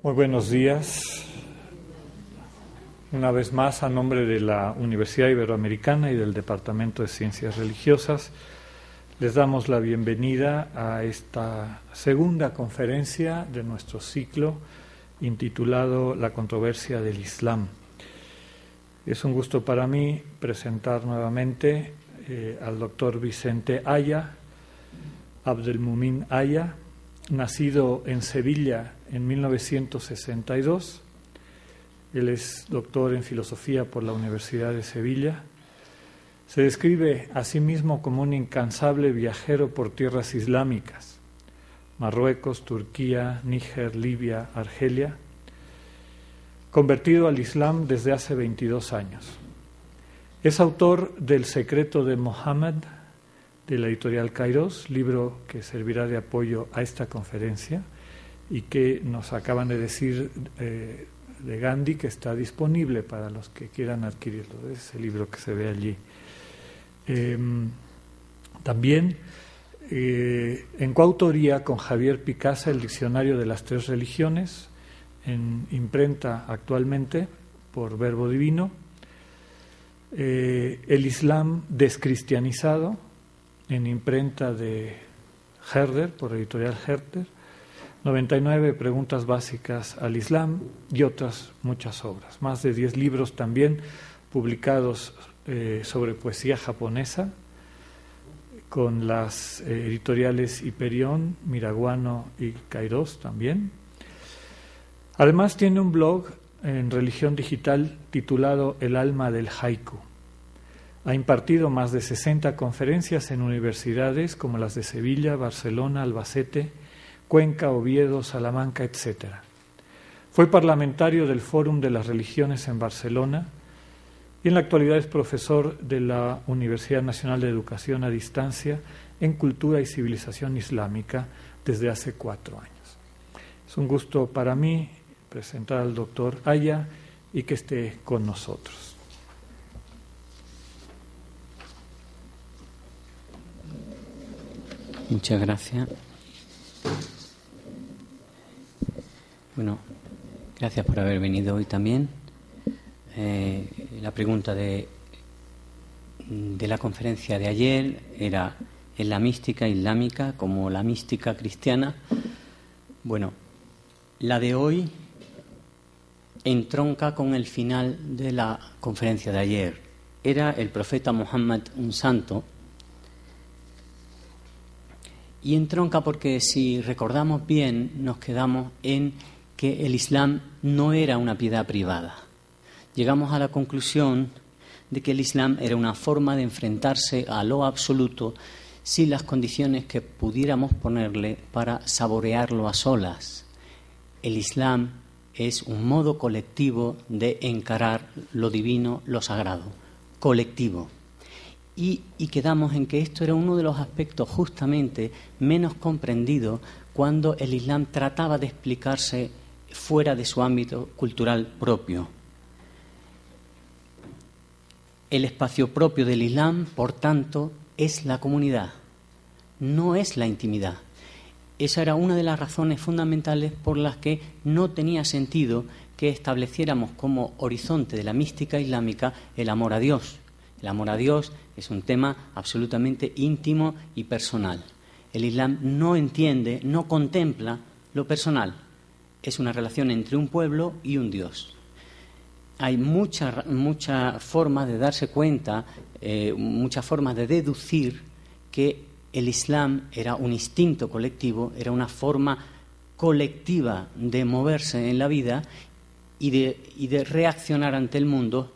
Muy buenos días. Una vez más, a nombre de la Universidad Iberoamericana y del Departamento de Ciencias Religiosas, les damos la bienvenida a esta segunda conferencia de nuestro ciclo intitulado La controversia del Islam. Es un gusto para mí presentar nuevamente al doctor Vicente Aya, Abdelmumin Aya, nacido en Sevilla en 1962. Él es doctor en filosofía por la Universidad de Sevilla. Se describe a sí mismo como un incansable viajero por tierras islámicas: Marruecos, Turquía, Níger, Libia, Argelia. Convertido al Islam desde hace 22 años. Es autor del Secreto de Mohammed, de la editorial Kairos, libro que servirá de apoyo a esta conferencia y que nos acaban de decir de Gandhi que está disponible para los que quieran adquirirlo. Es el libro que se ve allí. También en coautoría con Javier Picasa, el Diccionario de las Tres Religiones, en imprenta actualmente por Verbo Divino, El Islam descristianizado, en imprenta de Herder, por editorial Herder, 99 preguntas básicas al Islam y otras muchas obras. Más de 10 libros también publicados sobre poesía japonesa con las editoriales Hiperión, Miraguano y Kairos también. Además tiene un blog en religión digital titulado El alma del haiku. Ha impartido más de 60 conferencias en universidades como las de Sevilla, Barcelona, Albacete, Cuenca, Oviedo, Salamanca, etc. Fue parlamentario del Fórum de las Religiones en Barcelona y en la actualidad es profesor de la Universidad Nacional de Educación a Distancia en Cultura y Civilización Islámica desde hace 4 años. Es un gusto para mí presentar al doctor Aya y que esté con nosotros. Muchas gracias. Bueno, gracias por haber venido hoy también. La pregunta de la conferencia de ayer era: ¿es la mística islámica como la mística cristiana? Bueno, la de hoy entronca con el final de la conferencia de ayer. Era el profeta Muhammad un santo, y entronca porque, si recordamos bien, nos quedamos en que el Islam no era una piedad privada. Llegamos a la conclusión de que el Islam era una forma de enfrentarse a lo absoluto sin las condiciones que pudiéramos ponerle para saborearlo a solas. El Islam es un modo colectivo de encarar lo divino, lo sagrado, colectivo. Y quedamos en que esto era uno de los aspectos justamente menos comprendidos cuando el Islam trataba de explicarse fuera de su ámbito cultural propio. El espacio propio del Islam, por tanto, es la comunidad, no es la intimidad. Esa era una de las razones fundamentales por las que no tenía sentido que estableciéramos como horizonte de la mística islámica el amor a Dios. El amor a Dios es un tema absolutamente íntimo y personal. El Islam no entiende, no contempla lo personal. Es una relación entre un pueblo y un Dios. Hay muchas formas de darse cuenta, muchas formas de deducir que el Islam era un instinto colectivo, era una forma colectiva de moverse en la vida y de reaccionar ante el mundo,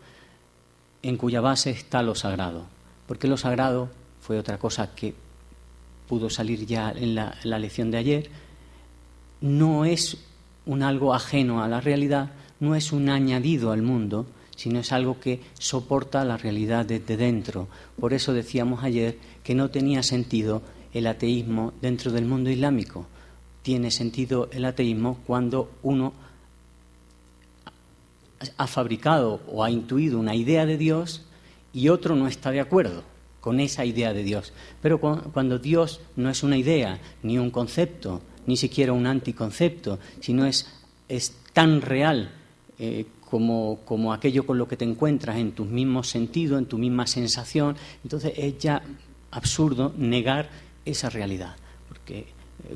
en cuya base está lo sagrado. Porque lo sagrado fue otra cosa que pudo salir ya en la lección de ayer. No es un algo ajeno a la realidad, no es un añadido al mundo, sino es algo que soporta la realidad desde dentro. Por eso decíamos ayer que no tenía sentido el ateísmo dentro del mundo islámico. Tiene sentido el ateísmo cuando uno ha fabricado o ha intuido una idea de Dios y otro no está de acuerdo con esa idea de Dios. Pero cuando Dios no es una idea, ni un concepto, ni siquiera un anticoncepto, sino es es tan real como aquello con lo que te encuentras en tus mismos sentidos, en tu misma sensación. Entonces es ya absurdo negar esa realidad, porque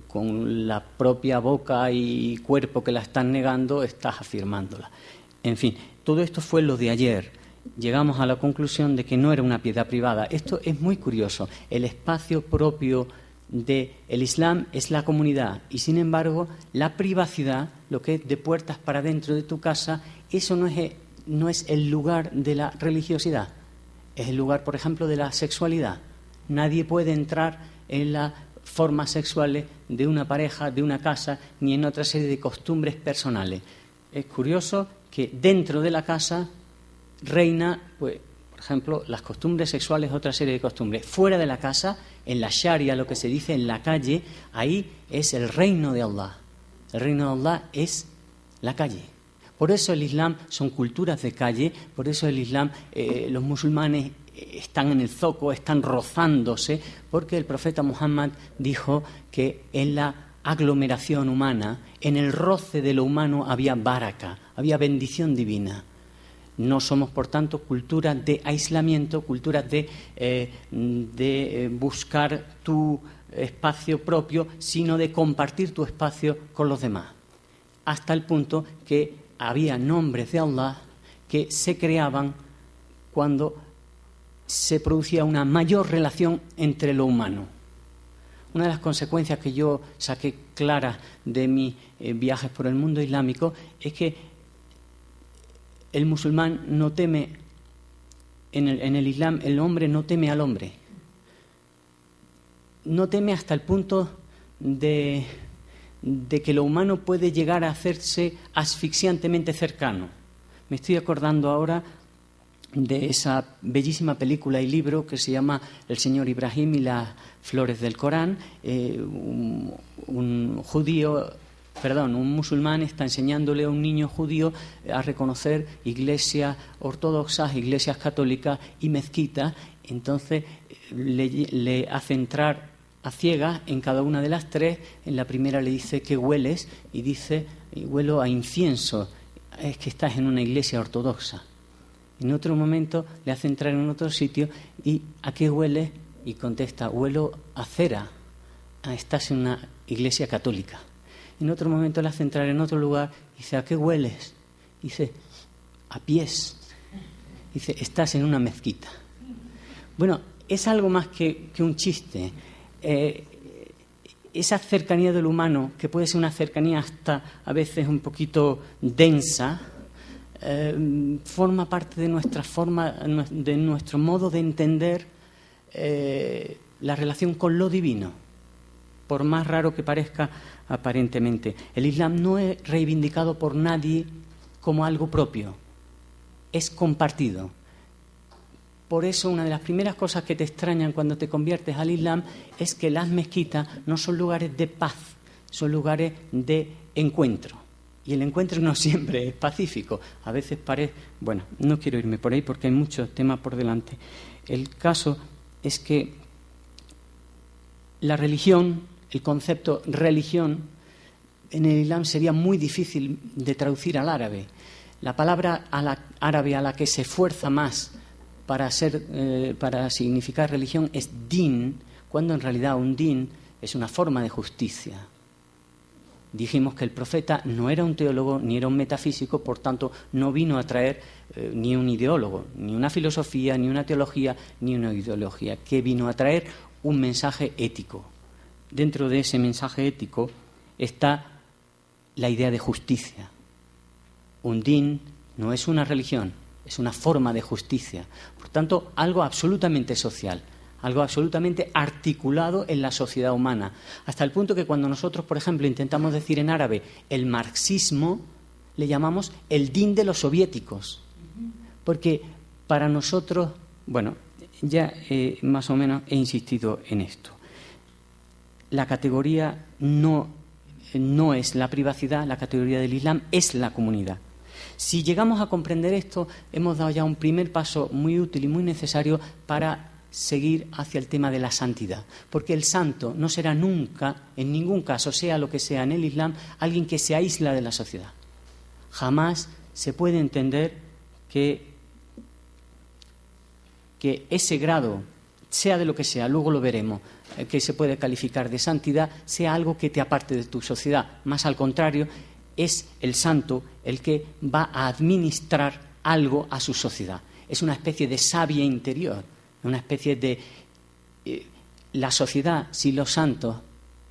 con la propia boca y cuerpo que la estás negando, estás afirmándola. En fin, todo esto fue lo de ayer. Llegamos a la conclusión de que no era una piedad privada. Esto es muy curioso. El espacio propio del Islam es la comunidad y, sin embargo, la privacidad, lo que es de puertas para dentro de tu casa, eso no es el lugar de la religiosidad. Es el lugar, por ejemplo, de la sexualidad. Nadie puede entrar en las formas sexuales de una pareja, de una casa, ni en otra serie de costumbres personales. Es curioso que dentro de la casa reina, pues, por ejemplo, las costumbres sexuales, otra serie de costumbres. Fuera de la casa, en la Sharia, lo que se dice en la calle, ahí es el reino de Allah. El reino de Allah es la calle. Por eso el Islam son culturas de calle, por eso el Islam, los musulmanes están en el zoco, están rozándose, porque el profeta Muhammad dijo que en la aglomeración humana, en el roce de lo humano había baraka, había bendición divina. No somos, por tanto, culturas de aislamiento, culturas de buscar tu espacio propio, sino de compartir tu espacio con los demás. Hasta el punto que había nombres de Allah que se creaban cuando se producía una mayor relación entre lo humano. Una de las consecuencias que yo saqué claras de mis viajes por el mundo islámico es que el musulmán no teme, en el Islam el hombre no teme al hombre. No teme hasta el punto de que lo humano puede llegar a hacerse asfixiantemente cercano. Me estoy acordando ahora de esa bellísima película y libro que se llama El señor Ibrahim y las flores del Corán. Un musulmán está enseñándole a un niño judío a reconocer iglesias ortodoxas, iglesias católicas y mezquitas. Entonces le hace entrar a ciegas en cada una de las tres. En la primera le dice ¿qué hueles? Y dice huelo a incienso. Es que estás en una iglesia ortodoxa. En otro momento le hace entrar en otro sitio y ¿a qué hueles? Y contesta huelo a cera. Estás en una iglesia católica. En otro momento le hace entrar en otro lugar y dice ¿a qué hueles? Y dice a pies. Dice estás en una mezquita. Bueno, es algo más que un chiste. Esa cercanía del humano, que puede ser una cercanía hasta a veces un poquito densa, forma parte de nuestra forma, de nuestro modo de entender la relación con lo divino, por más raro que parezca aparentemente. El Islam no es reivindicado por nadie como algo propio, es compartido. Por eso una de las primeras cosas que te extrañan cuando te conviertes al Islam es que las mezquitas no son lugares de paz, son lugares de encuentro. Y el encuentro no siempre es pacífico. A veces parece... Bueno, no quiero irme por ahí porque hay muchos temas por delante. El caso es que la religión, el concepto religión, en el Islam sería muy difícil de traducir al árabe. La palabra árabe a la que se esfuerza más para significar religión es din, cuando en realidad un din es una forma de justicia. Dijimos que el profeta no era un teólogo ni era un metafísico, por tanto no vino a traer ni un ideólogo, ni una filosofía, ni una teología, ni una ideología, que vino a traer un mensaje ético. Dentro de ese mensaje ético está la idea de justicia. Un din no es una religión, es una forma de justicia. Por tanto, algo absolutamente social, algo absolutamente articulado en la sociedad humana. Hasta el punto que cuando nosotros, por ejemplo, intentamos decir en árabe el marxismo, le llamamos el din de los soviéticos. Porque para nosotros, bueno, ya más o menos he insistido en esto. La categoría no es la privacidad, la categoría del Islam es la comunidad. Si llegamos a comprender esto, hemos dado ya un primer paso muy útil y muy necesario para seguir hacia el tema de la santidad. Porque el santo no será nunca, en ningún caso, sea lo que sea en el Islam, alguien que se aísla de la sociedad. jamás se puede entender que ese grado, sea de lo que sea, luego lo veremos, que se puede calificar de santidad, sea algo que te aparte de tu sociedad. Más al contrario, es el santo el que va a administrar algo a su sociedad. Es una especie de savia interior, una especie de... la sociedad, si los santos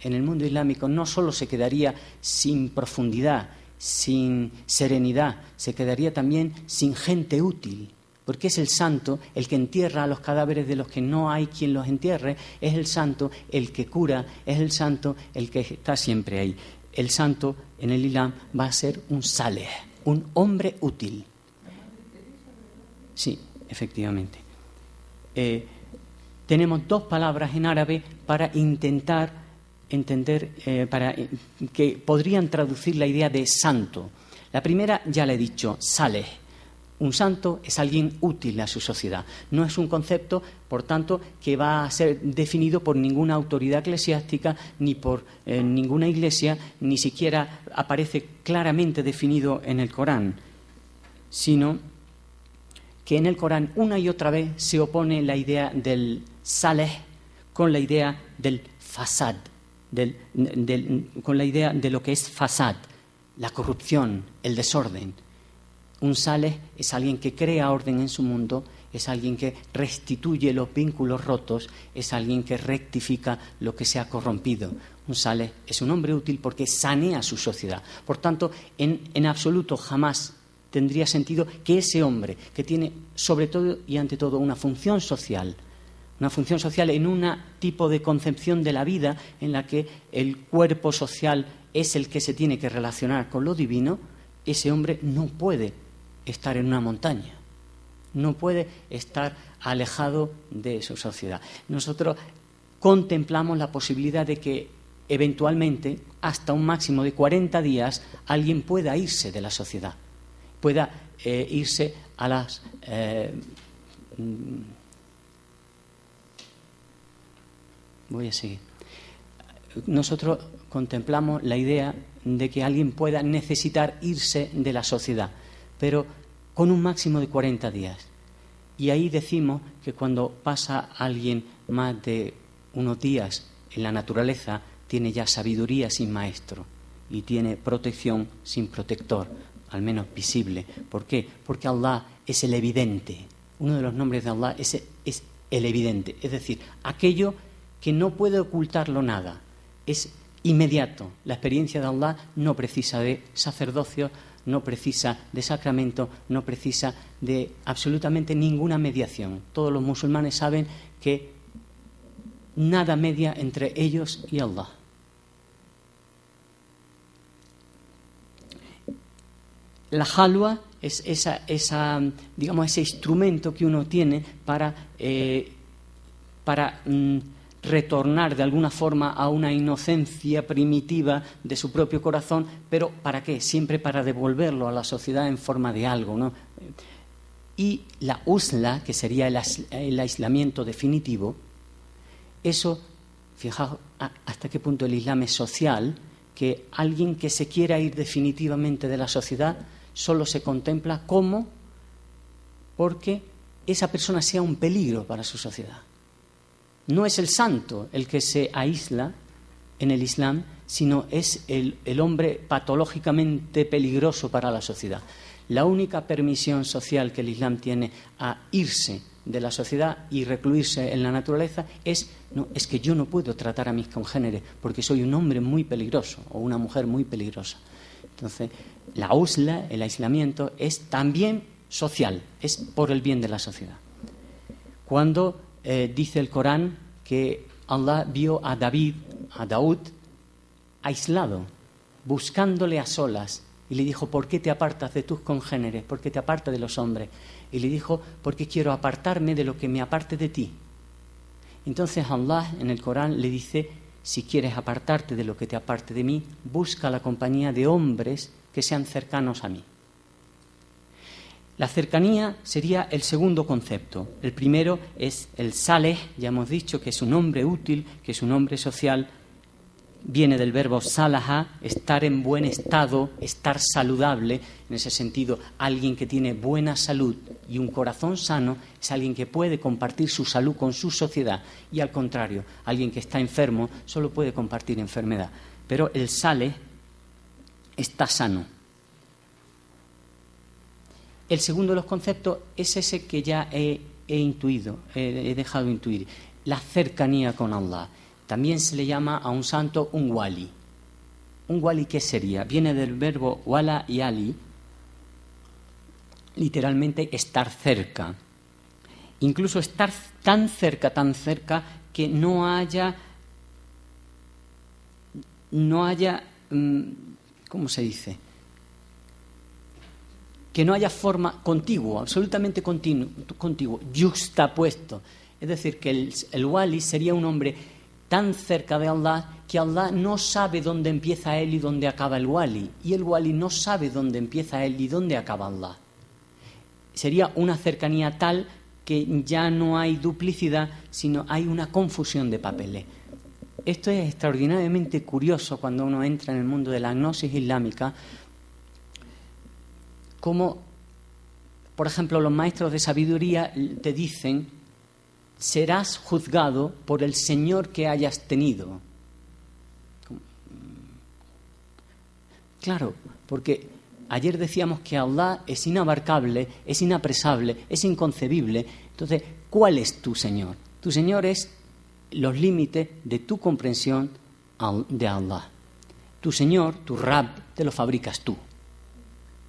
en el mundo islámico no solo se quedaría sin profundidad, sin serenidad, se quedaría también sin gente útil, porque es el santo el que entierra a los cadáveres de los que no hay quien los entierre, es el santo el que cura, es el santo el que está siempre ahí. El santo en el Islam va a ser un saleh, un hombre útil. Sí, efectivamente. Tenemos dos palabras en árabe para intentar entender, que podrían traducir la idea de santo. La primera ya la he dicho, saleh. Un santo es alguien útil a su sociedad. No es un concepto, por tanto, que va a ser definido por ninguna autoridad eclesiástica, ni por ninguna iglesia, ni siquiera aparece claramente definido en el Corán, sino que en el Corán una y otra vez se opone la idea del saleh con la idea del fasad, con la idea de lo que es fasad, la corrupción, el desorden. Un saleh es alguien que crea orden en su mundo, es alguien que restituye los vínculos rotos, es alguien que rectifica lo que se ha corrompido. Un saleh es un hombre útil porque sanea su sociedad. Por tanto, en absoluto jamás tendría sentido que ese hombre, que tiene sobre todo y ante todo una función social en un tipo de concepción de la vida en la que el cuerpo social es el que se tiene que relacionar con lo divino, ese hombre no puede estar en una montaña, no puede estar alejado de su sociedad. Nosotros contemplamos la posibilidad de que eventualmente, hasta un máximo de 40 días, alguien pueda irse de la sociedad, pueda irse a las... voy a seguir. Nosotros contemplamos la idea de que alguien pueda necesitar irse de la sociedad, pero con un máximo de 40 días. Y ahí decimos que cuando pasa alguien más de unos días en la naturaleza, tiene ya sabiduría sin maestro y tiene protección sin protector, al menos visible. ¿Por qué? Porque Allah es el evidente. Uno de los nombres de Allah es el evidente, es decir, aquello que no puede ocultarlo nada, es inmediato. La experiencia de Allah no precisa de sacerdocio, no precisa de sacramento, no precisa de absolutamente ninguna mediación. Todos los musulmanes saben que nada media entre ellos y Allah. La halwa es ese instrumento que uno tiene para retornar de alguna forma a una inocencia primitiva de su propio corazón, pero ¿para qué? Siempre para devolverlo a la sociedad en forma de algo, ¿no? Y la usla, que sería el aislamiento definitivo, eso, fijaos hasta qué punto el Islam es social, que alguien que se quiera ir definitivamente de la sociedad solo se contempla como porque esa persona sea un peligro para su sociedad. No es el santo el que se aísla en el Islam, sino es el hombre patológicamente peligroso para la sociedad. La única permisión social que el Islam tiene a irse de la sociedad y recluirse en la naturaleza es que yo no puedo tratar a mis congéneres porque soy un hombre muy peligroso o una mujer muy peligrosa. Entonces, la usla, el aislamiento, es también social, es por el bien de la sociedad. Cuando dice el Corán que Allah vio a Daud aislado, buscándole a solas, y le dijo: ¿por qué te apartas de tus congéneres? ¿Por qué te apartas de los hombres? Y le dijo: porque quiero apartarme de lo que me aparte de ti. Entonces Allah en el Corán le dice: si quieres apartarte de lo que te aparte de mí, busca la compañía de hombres que sean cercanos a mí. La cercanía sería el segundo concepto. El primero es el saleh, ya hemos dicho que es un hombre útil, que es un hombre social, viene del verbo salaha, estar en buen estado, estar saludable. En ese sentido, alguien que tiene buena salud y un corazón sano es alguien que puede compartir su salud con su sociedad. Y al contrario, alguien que está enfermo solo puede compartir enfermedad. Pero el saleh está sano. El segundo de los conceptos es ese que ya he dejado intuir, la cercanía con Allah. También se le llama a un santo un wali. ¿Un wali qué sería? Viene del verbo wala y ali, literalmente estar cerca. Incluso estar tan cerca que no haya, ¿cómo se dice? Que no haya forma contiguo, absolutamente contiguo, yuxtapuesto. Es decir, que el wali sería un hombre tan cerca de Allah que Allah no sabe dónde empieza él y dónde acaba el wali, y el wali no sabe dónde empieza él y dónde acaba Allah. Sería una cercanía tal que ya no hay duplicidad, sino hay una confusión de papeles. Esto es extraordinariamente curioso cuando uno entra en el mundo de la gnosis islámica, como, por ejemplo, los maestros de sabiduría te dicen: serás juzgado por el Señor que hayas tenido. Claro, porque ayer decíamos que Allah es inabarcable, es inapresable, es inconcebible. Entonces, ¿cuál es tu Señor? Tu Señor es los límites de tu comprensión de Allah. Tu Señor, tu Rab, te lo fabricas tú.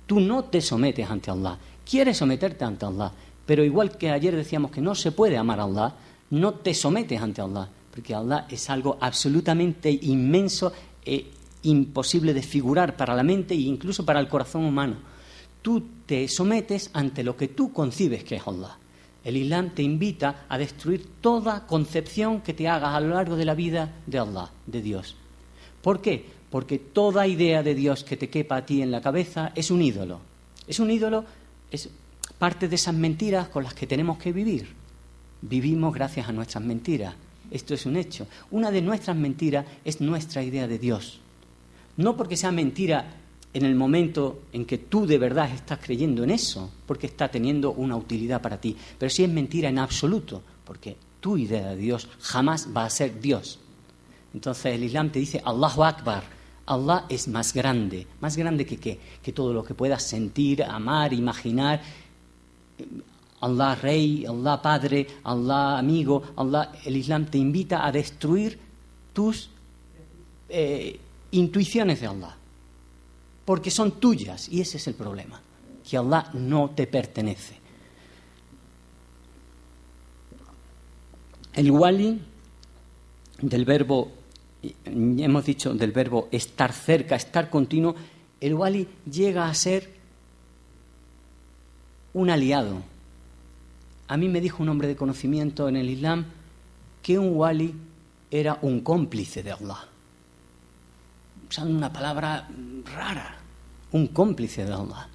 Tú no te sometes ante Allah. Quieres someterte ante Allah, pero igual que ayer decíamos que no se puede amar a Allah, no te sometes ante Allah, porque Allah es algo absolutamente inmenso e imposible de figurar para la mente e incluso para el corazón humano. Tú te sometes ante lo que tú concibes que es Allah. El Islam te invita a destruir toda concepción que te hagas a lo largo de la vida de Allah, de Dios. ¿Por qué? Porque toda idea de Dios que te quepa a ti en la cabeza es un ídolo. Es un ídolo, es parte de esas mentiras con las que tenemos que vivir. Vivimos gracias a nuestras mentiras. Esto es un hecho. Una de nuestras mentiras es nuestra idea de Dios. No porque sea mentira en el momento en que tú de verdad estás creyendo en eso, porque está teniendo una utilidad para ti, pero sí es mentira en absoluto, porque tu idea de Dios jamás va a ser Dios. Entonces el Islam te dice Allahu Akbar. Allah es más grande que ¿qué? Que todo lo que puedas sentir, amar, imaginar. Allah Rey, Allah Padre, Allah Amigo, Allah. El Islam te invita a destruir tus intuiciones de Allah, porque son tuyas, y ese es el problema, que Allah no te pertenece. El wali, del verbo, hemos dicho del verbo estar cerca, estar continuo, el wali llega a ser un aliado. A mí me dijo un hombre de conocimiento en el Islam que un wali era un cómplice de Allah. Usando una palabra rara, un cómplice de Allah.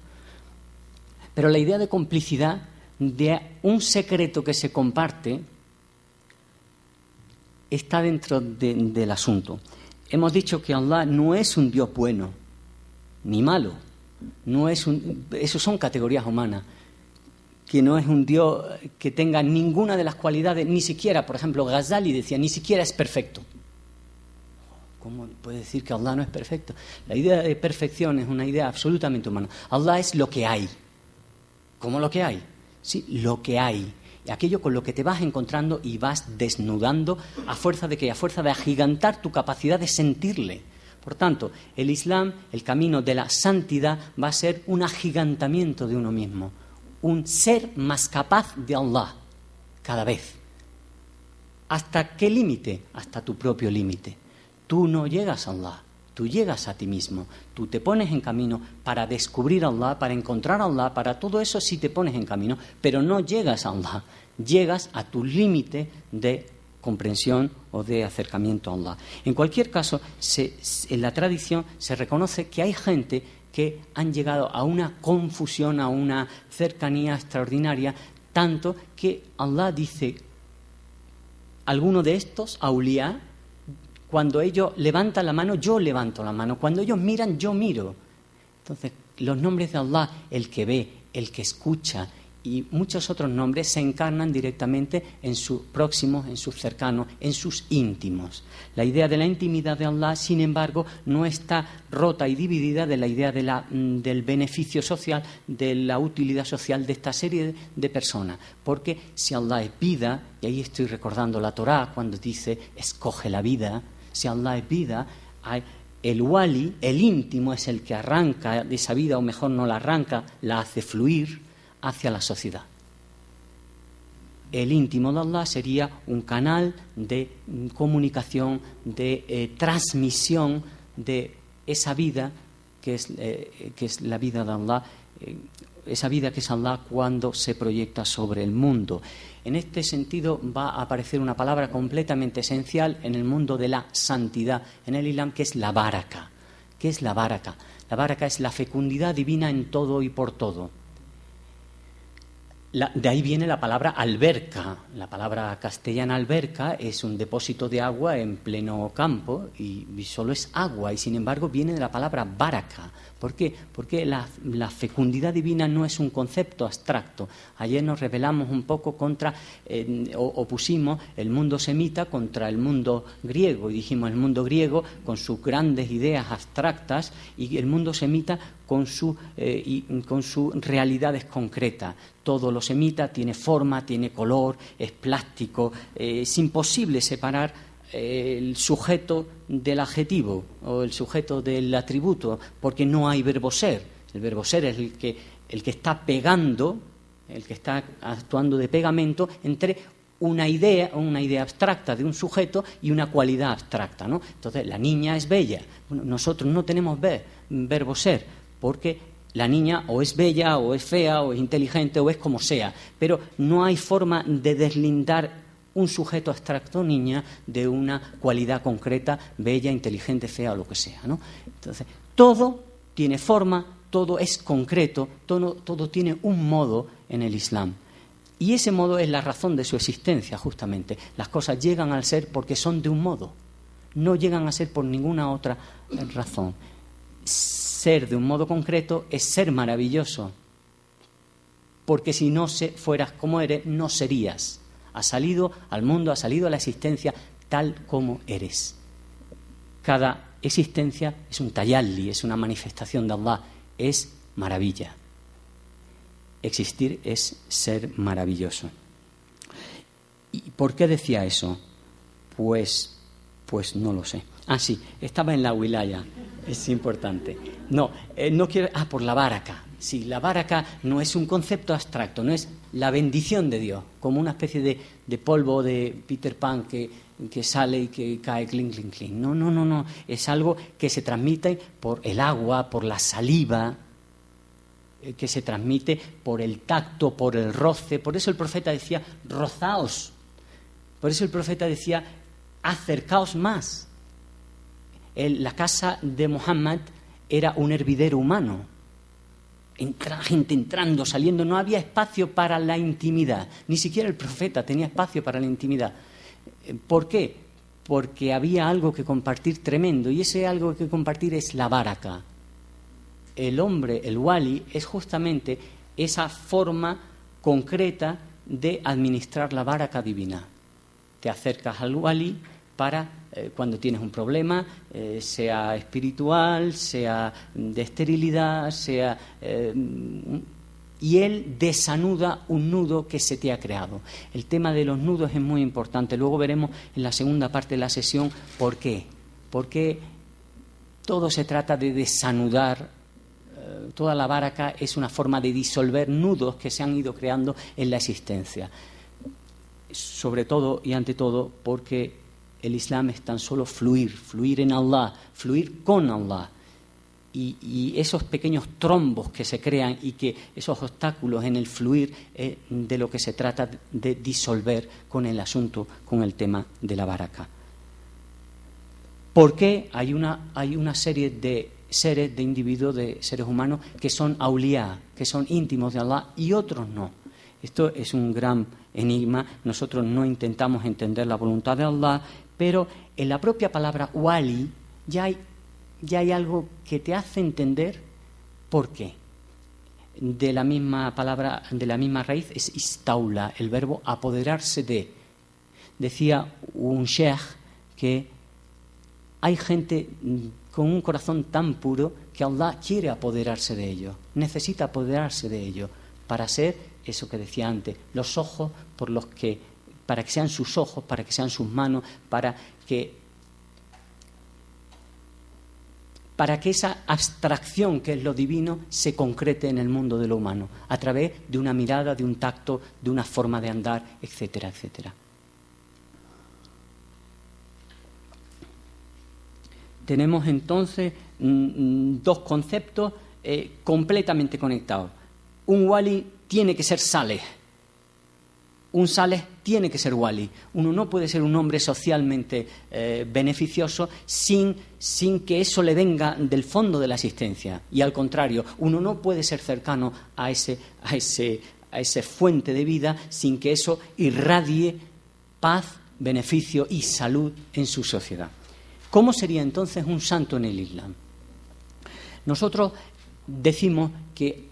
Pero la idea de complicidad, de un secreto que se comparte, está dentro del asunto. Hemos dicho que Allah no es un Dios bueno ni malo. Eso son categorías humanas. Que no es un Dios que tenga ninguna de las cualidades, ni siquiera, por ejemplo, Ghazali decía, ni siquiera es perfecto. ¿Cómo puede decir que Allah no es perfecto? La idea de perfección es una idea absolutamente humana. Allah es lo que hay. ¿Cómo lo que hay? Sí, lo que hay. Aquello con lo que te vas encontrando y vas desnudando a fuerza de agigantar tu capacidad de sentirle. Por tanto, el Islam, el camino de la santidad, va a ser un agigantamiento de uno mismo, un ser más capaz de Allah cada vez. ¿Hasta qué límite? Hasta tu propio límite. Tú no llegas a Allah, tú llegas a ti mismo. Tú te pones en camino para descubrir a Allah, para encontrar a Allah, para todo eso sí te pones en camino, pero no llegas a Allah, llegas a tu límite de comprensión o de acercamiento a Allah. En cualquier caso, en la tradición se reconoce que hay gente que han llegado a una confusión, a una cercanía extraordinaria, tanto que Allah dice, alguno de estos, Auliá, Cuando ellos levantan la mano, yo levanto la mano. Cuando ellos miran, yo miro. Entonces, los nombres de Allah, el que ve, el que escucha y muchos otros nombres se encarnan directamente en sus próximos, en sus cercanos, en sus íntimos. La idea de la intimidad de Allah, sin embargo, no está rota y dividida de la idea del beneficio social, de la utilidad social de esta serie de personas. Porque si Allah es vida, y ahí estoy recordando la Torá cuando dice escoge la vida, si Allah es vida, el wali, el íntimo, es el que arranca de esa vida, o mejor no la arranca, la hace fluir hacia la sociedad. El íntimo de Allah sería un canal de comunicación, de transmisión de esa vida que es la vida de Allah, esa vida que es Allah cuando se proyecta sobre el mundo. En este sentido va a aparecer una palabra completamente esencial en el mundo de la santidad, en el Islam, que es la baraka. ¿Qué es la baraka? La baraka es la fecundidad divina en todo y por todo. De ahí viene la palabra alberca. La palabra castellana alberca es un depósito de agua en pleno campo y solo es agua, y sin embargo viene de la palabra baraka. ¿Por qué? Porque la fecundidad divina no es un concepto abstracto. Ayer nos rebelamos un poco opusimos el mundo semita contra el mundo griego, y dijimos el mundo griego con sus grandes ideas abstractas y el mundo semita con sus realidades concretas. Todo lo semita tiene forma, tiene color, es plástico, es imposible separar el sujeto del adjetivo o el sujeto del atributo, porque no hay verbo ser. El verbo ser es el que está pegando, el que está actuando de pegamento entre una idea abstracta de un sujeto y una cualidad abstracta, ¿no? Entonces, la niña es bella. Bueno, nosotros no tenemos verbo ser, porque la niña o es bella, o es fea, o es inteligente, o es como sea, pero no hay forma de deslindar un sujeto abstracto, niña, de una cualidad concreta, bella, inteligente, fea o lo que sea, ¿no? Entonces, todo tiene forma, todo es concreto, todo tiene un modo en el Islam. Y ese modo es la razón de su existencia, justamente. Las cosas llegan al ser porque son de un modo, no llegan a ser por ninguna otra razón. Ser de un modo concreto es ser maravilloso, porque si no fueras como eres, no serías. Has salido al mundo, has salido a la existencia tal como eres. Cada existencia es un tajalli, es una manifestación de Allah, es maravilla. Existir es ser maravilloso. ¿Y por qué decía eso? Pues no lo sé. Ah, sí, estaba en la wilaya, es importante. No quiero... por la baraka. Sí, la baraka no es un concepto abstracto, no es la bendición de Dios, como una especie de polvo de Peter Pan que sale y que cae, clink, clink, clink. No. Es algo que se transmite por el agua, por la saliva, que se transmite por el tacto, por el roce. Por eso el profeta decía, rozaos. Por eso el profeta decía, acercaos más. La casa de Muhammad era un hervidero humano. Gente entrando, saliendo, no había espacio para la intimidad. Ni siquiera el profeta tenía espacio para la intimidad. ¿Por qué? Porque había algo que compartir tremendo, y ese algo que compartir es la baraka. El hombre, el wali, es justamente esa forma concreta de administrar la baraka divina. Te acercas al wali para cuando tienes un problema, sea espiritual, sea de esterilidad, y él desanuda un nudo que se te ha creado. El tema de los nudos es muy importante. Luego veremos en la segunda parte de la sesión por qué. Porque todo se trata de desanudar. Toda la baraka es una forma de disolver nudos que se han ido creando en la existencia. Sobre todo y ante todo porque el Islam es tan solo fluir en Allah, fluir con Allah. Y esos pequeños trombos que se crean y que esos obstáculos en el fluir de lo que se trata de disolver con el asunto, con el tema de la baraka. ¿Por qué hay una serie de seres, de individuos, de seres humanos que son auliá, que son íntimos de Allah y otros no? Esto es un gran enigma. Nosotros no intentamos entender la voluntad de Allah, pero en la propia palabra wali ya hay algo que te hace entender por qué. De la misma palabra, de la misma raíz, es istaula, el verbo apoderarse de. Decía un sheikh que hay gente con un corazón tan puro que Allah quiere apoderarse de ellos, necesita apoderarse de ellos para ser eso que decía antes, los ojos para que sean sus ojos, para que sean sus manos, para que esa abstracción que es lo divino se concrete en el mundo de lo humano, a través de una mirada, de un tacto, de una forma de andar, etcétera, etcétera. Tenemos entonces dos conceptos completamente conectados. Un wali tiene que ser saleh. Un saleh tiene que ser wali. Uno no puede ser un hombre socialmente beneficioso sin que eso le venga del fondo de la existencia. Y al contrario, uno no puede ser cercano a ese fuente de vida sin que eso irradie paz, beneficio y salud en su sociedad. ¿Cómo sería entonces un santo en el Islam? Nosotros decimos que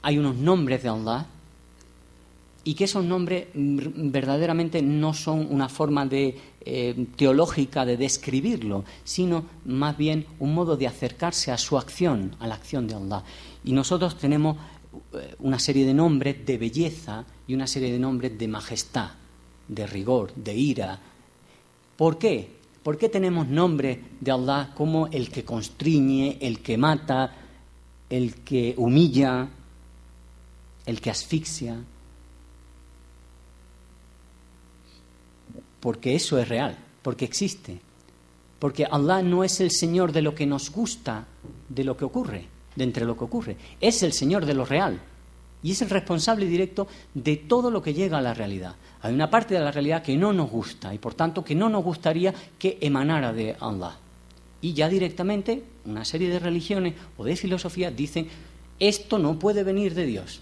hay unos nombres de Allah y que esos nombres verdaderamente no son una forma teológica de describirlo, sino más bien un modo de acercarse a su acción, a la acción de Allah. Y nosotros tenemos una serie de nombres de belleza y una serie de nombres de majestad, de rigor, de ira. ¿Por qué? ¿Por qué tenemos nombres de Allah como el que constriñe, el que mata, el que humilla, el que asfixia? Porque eso es real, porque existe. Porque Allah no es el Señor de lo que nos gusta, de lo que ocurre, de entre lo que ocurre. Es el Señor de lo real. Y es el responsable directo de todo lo que llega a la realidad. Hay una parte de la realidad que no nos gusta y por tanto que no nos gustaría que emanara de Allah. Y ya directamente una serie de religiones o de filosofías dicen esto no puede venir de Dios.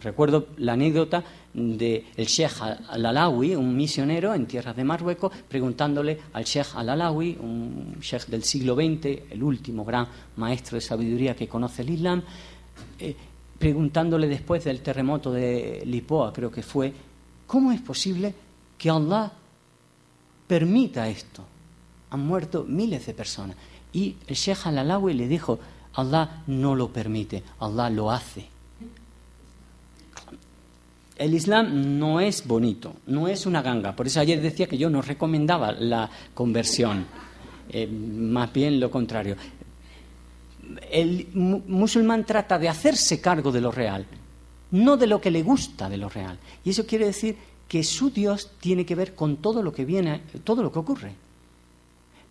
Recuerdo la anécdota del Sheikh al-Alawi, un misionero en tierras de Marruecos, preguntándole al Sheikh al-Alawi, un sheikh del siglo XX, el último gran maestro de sabiduría que conoce el Islam, preguntándole después del terremoto de Lisboa, creo que fue, ¿cómo es posible que Allah permita esto? Han muerto miles de personas. Y el Sheikh al-Alawi le dijo, Allah no lo permite, Allah lo hace. El Islam no es bonito, no es una ganga. Por eso ayer decía que yo no recomendaba la conversión, más bien lo contrario. El musulmán trata de hacerse cargo de lo real, no de lo que le gusta de lo real. Y eso quiere decir que su Dios tiene que ver con todo lo que viene, todo lo que ocurre.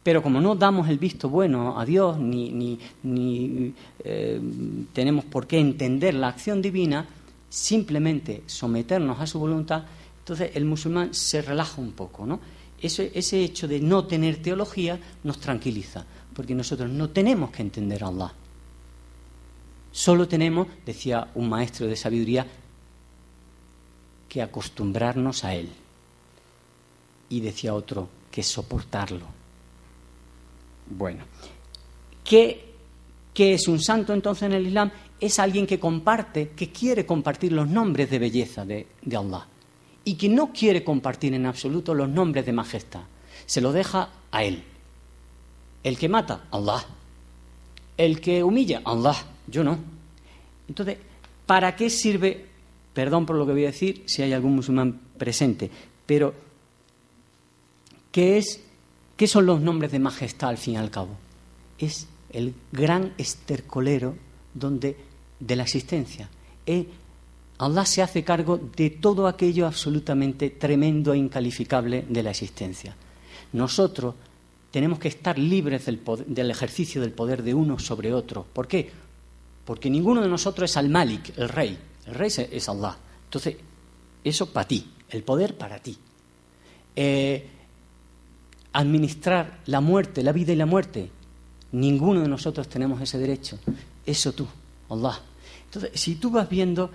Pero como no damos el visto bueno a Dios, ni tenemos por qué entender la acción divina, simplemente someternos a su voluntad, entonces el musulmán se relaja un poco, ¿no? Ese hecho de no tener teología nos tranquiliza, porque nosotros no tenemos que entender a Allah. Solo tenemos, decía un maestro de sabiduría, que acostumbrarnos a Él. Y decía otro, que soportarlo. Bueno, ¿qué es un santo entonces en el Islam? Es alguien que comparte, que quiere compartir los nombres de belleza de Allah y que no quiere compartir en absoluto los nombres de majestad. Se lo deja a Él. El que mata, Allah. El que humilla, Allah. Yo no. Entonces, ¿para qué sirve? Perdón por lo que voy a decir, si hay algún musulmán presente, pero ¿qué son los nombres de majestad al fin y al cabo? Es el gran estercolero de la existencia. Allah se hace cargo de todo aquello absolutamente tremendo e incalificable de la existencia. Nosotros tenemos que estar libres del ejercicio del poder de uno sobre otro. ¿Por qué? Porque ninguno de nosotros es al-Malik, el rey. El rey es Allah. Entonces, eso para ti, el poder para ti. Administrar la muerte, la vida y la muerte. Ninguno de nosotros tenemos ese derecho. Eso tú, Allah. Entonces, si tú vas viendo,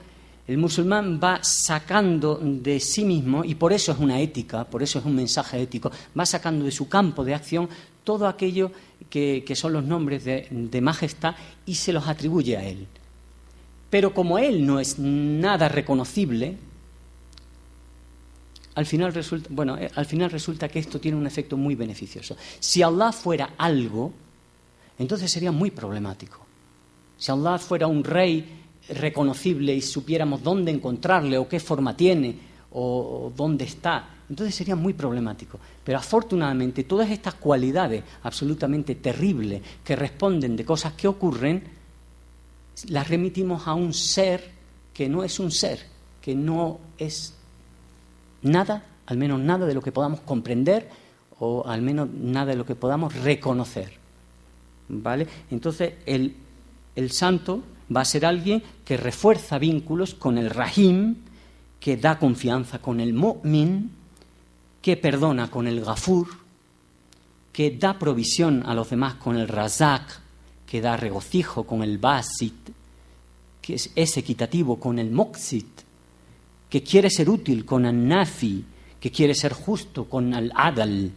El musulmán va sacando de sí mismo, y por eso es una ética, por eso es un mensaje ético, va sacando de su campo de acción todo aquello que son los nombres de majestad y se los atribuye a él. Pero como él no es nada reconocible, al final resulta que esto tiene un efecto muy beneficioso. Si Allah fuera algo, entonces sería muy problemático. Si Allah fuera un rey reconocible y supiéramos dónde encontrarle o qué forma tiene o dónde está, entonces sería muy problemático. Pero afortunadamente todas estas cualidades absolutamente terribles que responden de cosas que ocurren, las remitimos a un ser que no es un ser, que no es nada, al menos nada de lo que podamos comprender o al menos nada de lo que podamos reconocer. ¿Vale? Entonces el santo va a ser alguien que refuerza vínculos con el Rahim, que da confianza con el Mu'min, que perdona con el Ghafur, que da provisión a los demás con el Razak, que da regocijo con el Basit, que es equitativo con el Muqsit, que quiere ser útil con el Nafi, que quiere ser justo con el Adal,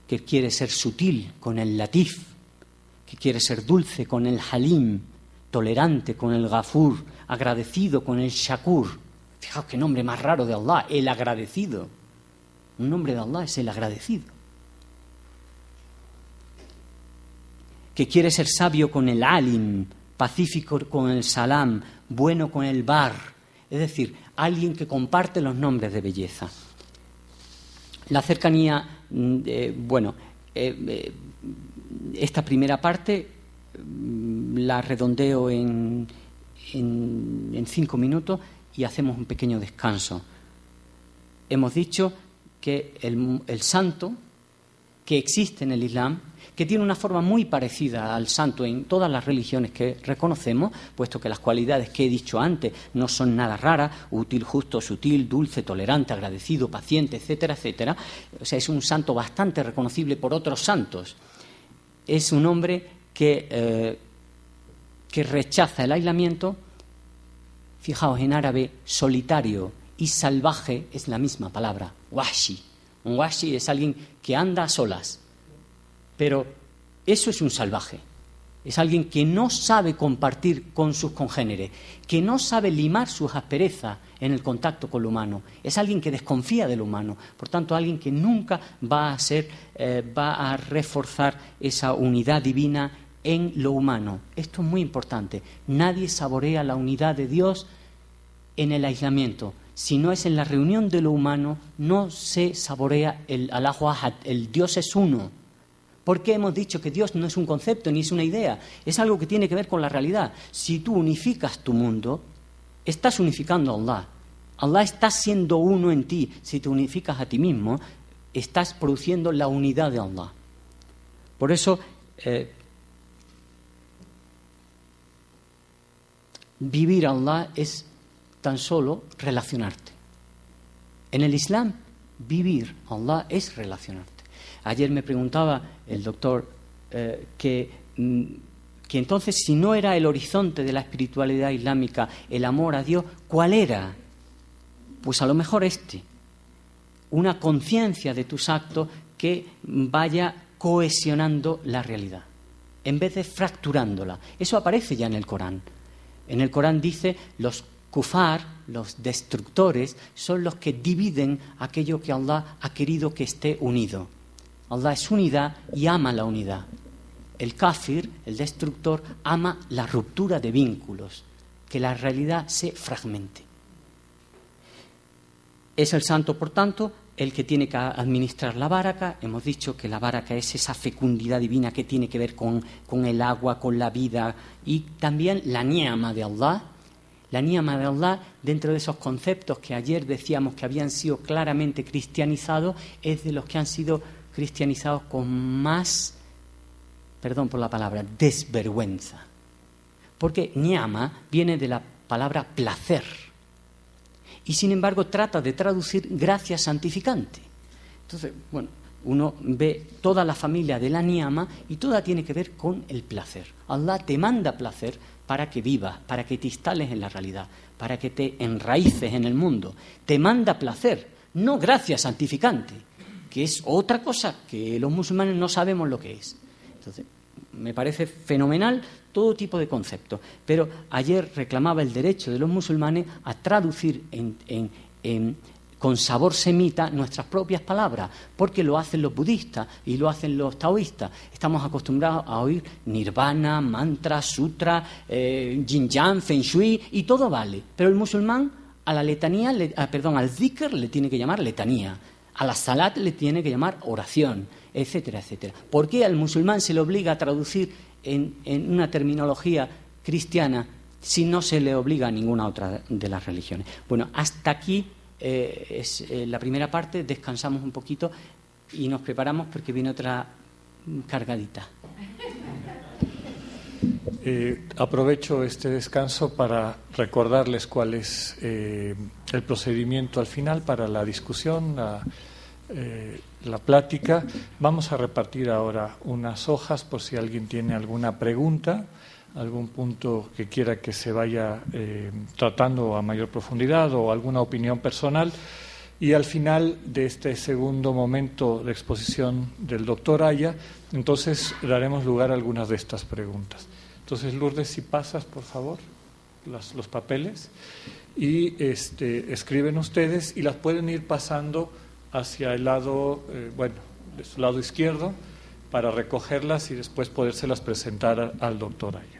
que quiere ser sutil con el Latif, que quiere ser dulce con el Halim, tolerante con el Ghafur, agradecido con el Shakur. Fijaos qué nombre más raro de Allah, el agradecido. Un nombre de Allah es el agradecido. Que quiere ser sabio con el Alim, pacífico con el Salam, bueno con el Bar. Es decir, alguien que comparte los nombres de belleza. La cercanía, esta primera parte la redondeo en 5 minutos y hacemos un pequeño descanso. Hemos dicho que el santo que existe en el Islam, que tiene una forma muy parecida al santo en todas las religiones que reconocemos, puesto que las cualidades que he dicho antes no son nada raras: útil, justo, sutil, dulce, tolerante, agradecido, paciente, etcétera, etcétera. O sea, es un santo bastante reconocible por otros santos. Es un hombre que rechaza el aislamiento. Fijaos, en árabe, solitario y salvaje es la misma palabra, washi. Un washi es alguien que anda a solas, pero eso es un salvaje. Es alguien que no sabe compartir con sus congéneres, que no sabe limar sus asperezas en el contacto con lo humano. Es alguien que desconfía de lo humano. Por tanto, alguien que nunca va a reforzar esa unidad divina en lo humano. Esto es muy importante. Nadie saborea la unidad de Dios en el aislamiento. Si no es en la reunión de lo humano, no se saborea el Allahu Ahad, el Dios es uno. Porque hemos dicho que Dios no es un concepto ni es una idea, es algo que tiene que ver con la realidad. Si tú unificas tu mundo, estás unificando a Allah. Allah está siendo uno en ti. Si te unificas a ti mismo, estás produciendo la unidad de Allah. Por eso, vivir a Allah es tan solo relacionarte. En el Islam, vivir a Allah es relacionarte. Ayer me preguntaba el doctor que entonces, si no era el horizonte de la espiritualidad islámica el amor a Dios, ¿cuál era? Pues a lo mejor una conciencia de tus actos que vaya cohesionando la realidad, en vez de fracturándola. Eso aparece ya en el Corán. En el Corán dice: los kufar, los destructores, son los que dividen aquello que Allah ha querido que esté unido. Allah es unidad y ama la unidad. El kafir, el destructor, ama la ruptura de vínculos, que la realidad se fragmente. Es el santo, por tanto, el que tiene que administrar la baraka. Hemos dicho que la baraka es esa fecundidad divina que tiene que ver con el agua, con la vida, y también la ni'ma de Allah. La ni'ma de Allah, dentro de esos conceptos que ayer decíamos que habían sido claramente cristianizados, es de los que han sido cristianizados con más, perdón por la palabra, desvergüenza. Porque ni'ma viene de la palabra placer. Y sin embargo trata de traducir gracia santificante. Entonces, uno ve toda la familia de la ni'ma y toda tiene que ver con el placer. Allah te manda placer, para que vivas, para que te instales en la realidad, para que te enraíces en el mundo. Te manda placer, no gracia santificante, que es otra cosa que los musulmanes no sabemos lo que es. Entonces, me parece fenomenal todo tipo de conceptos. Pero ayer reclamaba el derecho de los musulmanes a traducir con sabor semita nuestras propias palabras, porque lo hacen los budistas y lo hacen los taoístas. Estamos acostumbrados a oír nirvana, mantra, sutra, yin yang, feng shui, y todo vale. Pero el musulmán a la letanía, al zikr le tiene que llamar letanía, a la salat le tiene que llamar oración, etcétera, etcétera. ¿Por qué al musulmán se le obliga a traducir en una terminología cristiana si no se le obliga a ninguna otra de las religiones? Bueno, hasta aquí es la primera parte. Descansamos un poquito y nos preparamos porque viene otra cargadita. Aprovecho este descanso para recordarles cuál es el procedimiento al final para la discusión, la plática. Vamos a repartir ahora unas hojas por si alguien tiene alguna pregunta, algún punto que quiera que se vaya tratando a mayor profundidad o alguna opinión personal. Y al final de este segundo momento de exposición del doctor Aya, entonces daremos lugar a algunas de estas preguntas. Entonces, Lourdes, si pasas, por favor, los papeles y escriben ustedes y las pueden ir pasando hacia el lado, de su lado izquierdo, para recogerlas y después podérselas presentar al doctor Aya.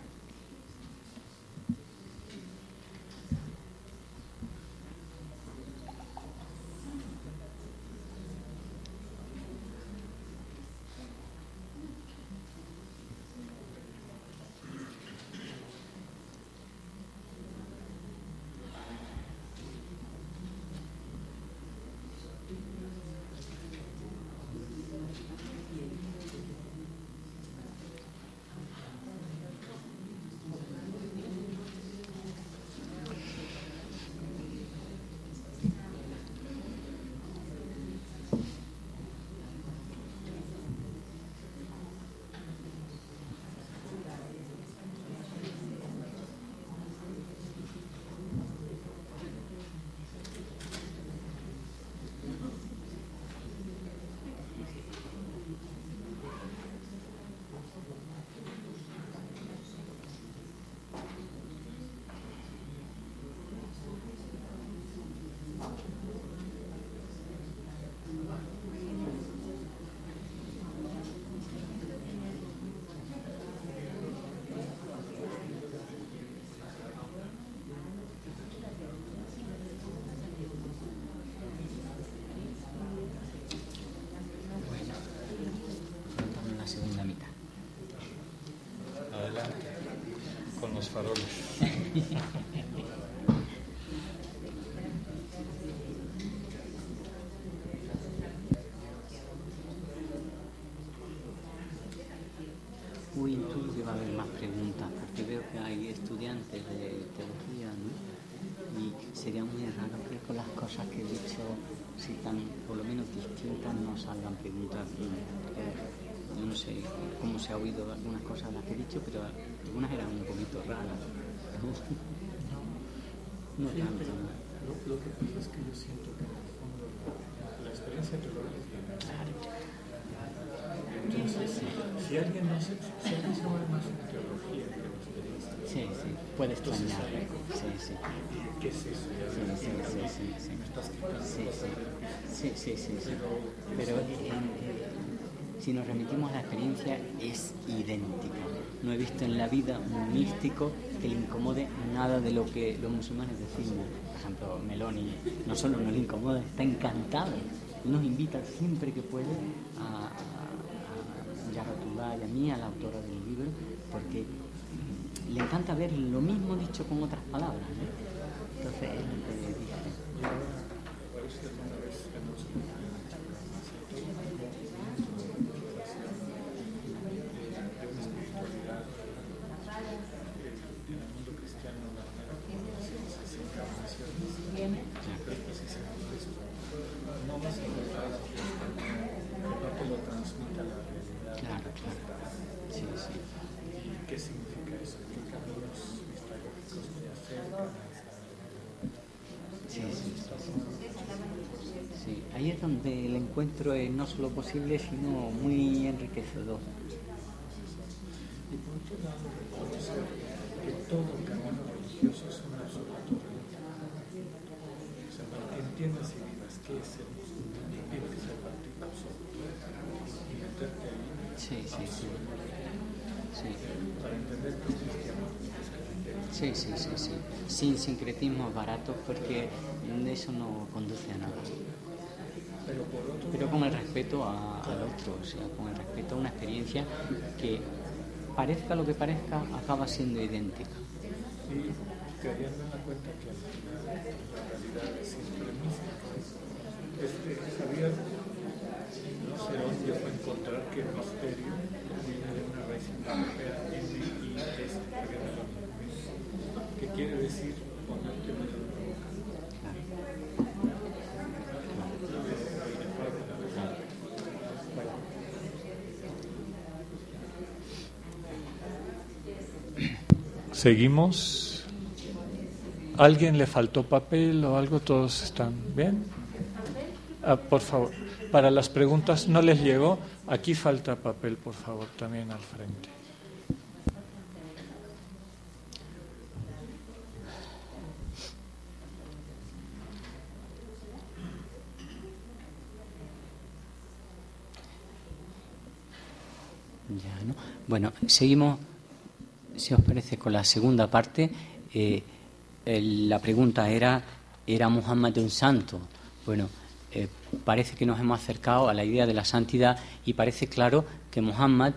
Con los faroles. Uy, intuyo que va a haber más preguntas, porque veo que hay estudiantes de teología, ¿no? Y sería muy raro que con las cosas que he dicho, si tan por lo menos distintas, no salgan preguntas. Yo no sé cómo se ha oído algunas cosas de las que he dicho, pero algunas eran un poquito raras. No tanto. Lo que pasa es que yo siento que en el fondo la experiencia teológica es bien. Claro. Entonces, si alguien sabe más de teología que de experiencia, sí, puede extrañar. Sí. ¿Qué es eso? Sí. Me estás quitando. Sí. Pero si nos remitimos a la experiencia, es idéntica. No he visto en la vida un místico que le incomode nada de lo que los musulmanes decimos. Por ejemplo, Meloni no solo no le incomoda, está encantado. Nos invita siempre que puede a Yaratullah y a mí, a la autora del libro, porque le encanta ver lo mismo dicho con otras palabras, ¿no? Entonces, es lo que dije. ¿Qué significa eso? ¿Qué caminos es donde el encuentro es no solo posible, sino muy enriquecedor. Y por otro lado, reconocer que todo camino religioso es un observatorio. O sea, para que entiendas y vivas qué es el musulmán, tienes que ser práctico absoluto y meterte ahí. Sí. Para entender que es cristiano, tienes que entender. Sí. Sin sincretismos baratos, porque eso no conduce a nada. Pero con el respeto al otro, o sea, con el respeto a una experiencia que, parezca lo que parezca, acaba siendo idéntica. Y cayendo en la cuenta que al final la realidad es siempre mística. Javier no sé dónde fue encontrar que el misterio viene de una raíz europea y es que quiere decir ponerte en la boca. Seguimos. ¿Alguien le faltó papel o algo? ¿Todos están bien? Por favor, para las preguntas no les llegó. Aquí falta papel, por favor, también al frente. Ya, ¿no? Bueno, seguimos, si os parece, con la segunda parte. La pregunta ¿era Muhammad un santo? Bueno, parece que nos hemos acercado a la idea de la santidad y parece claro que Muhammad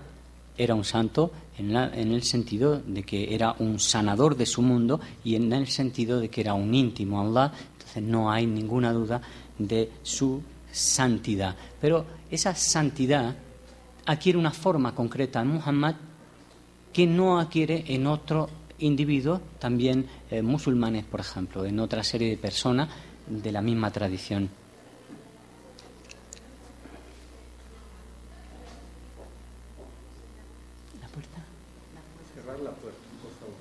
era un santo en el sentido de que era un sanador de su mundo y en el sentido de que era un íntimo a Allah. Entonces no hay ninguna duda de su santidad. Pero esa santidad adquiere una forma concreta en Muhammad que no adquiere en otros individuos, también musulmanes, por ejemplo, en otra serie de personas de la misma tradición. ¿La puerta? Cerrar la puerta, por favor.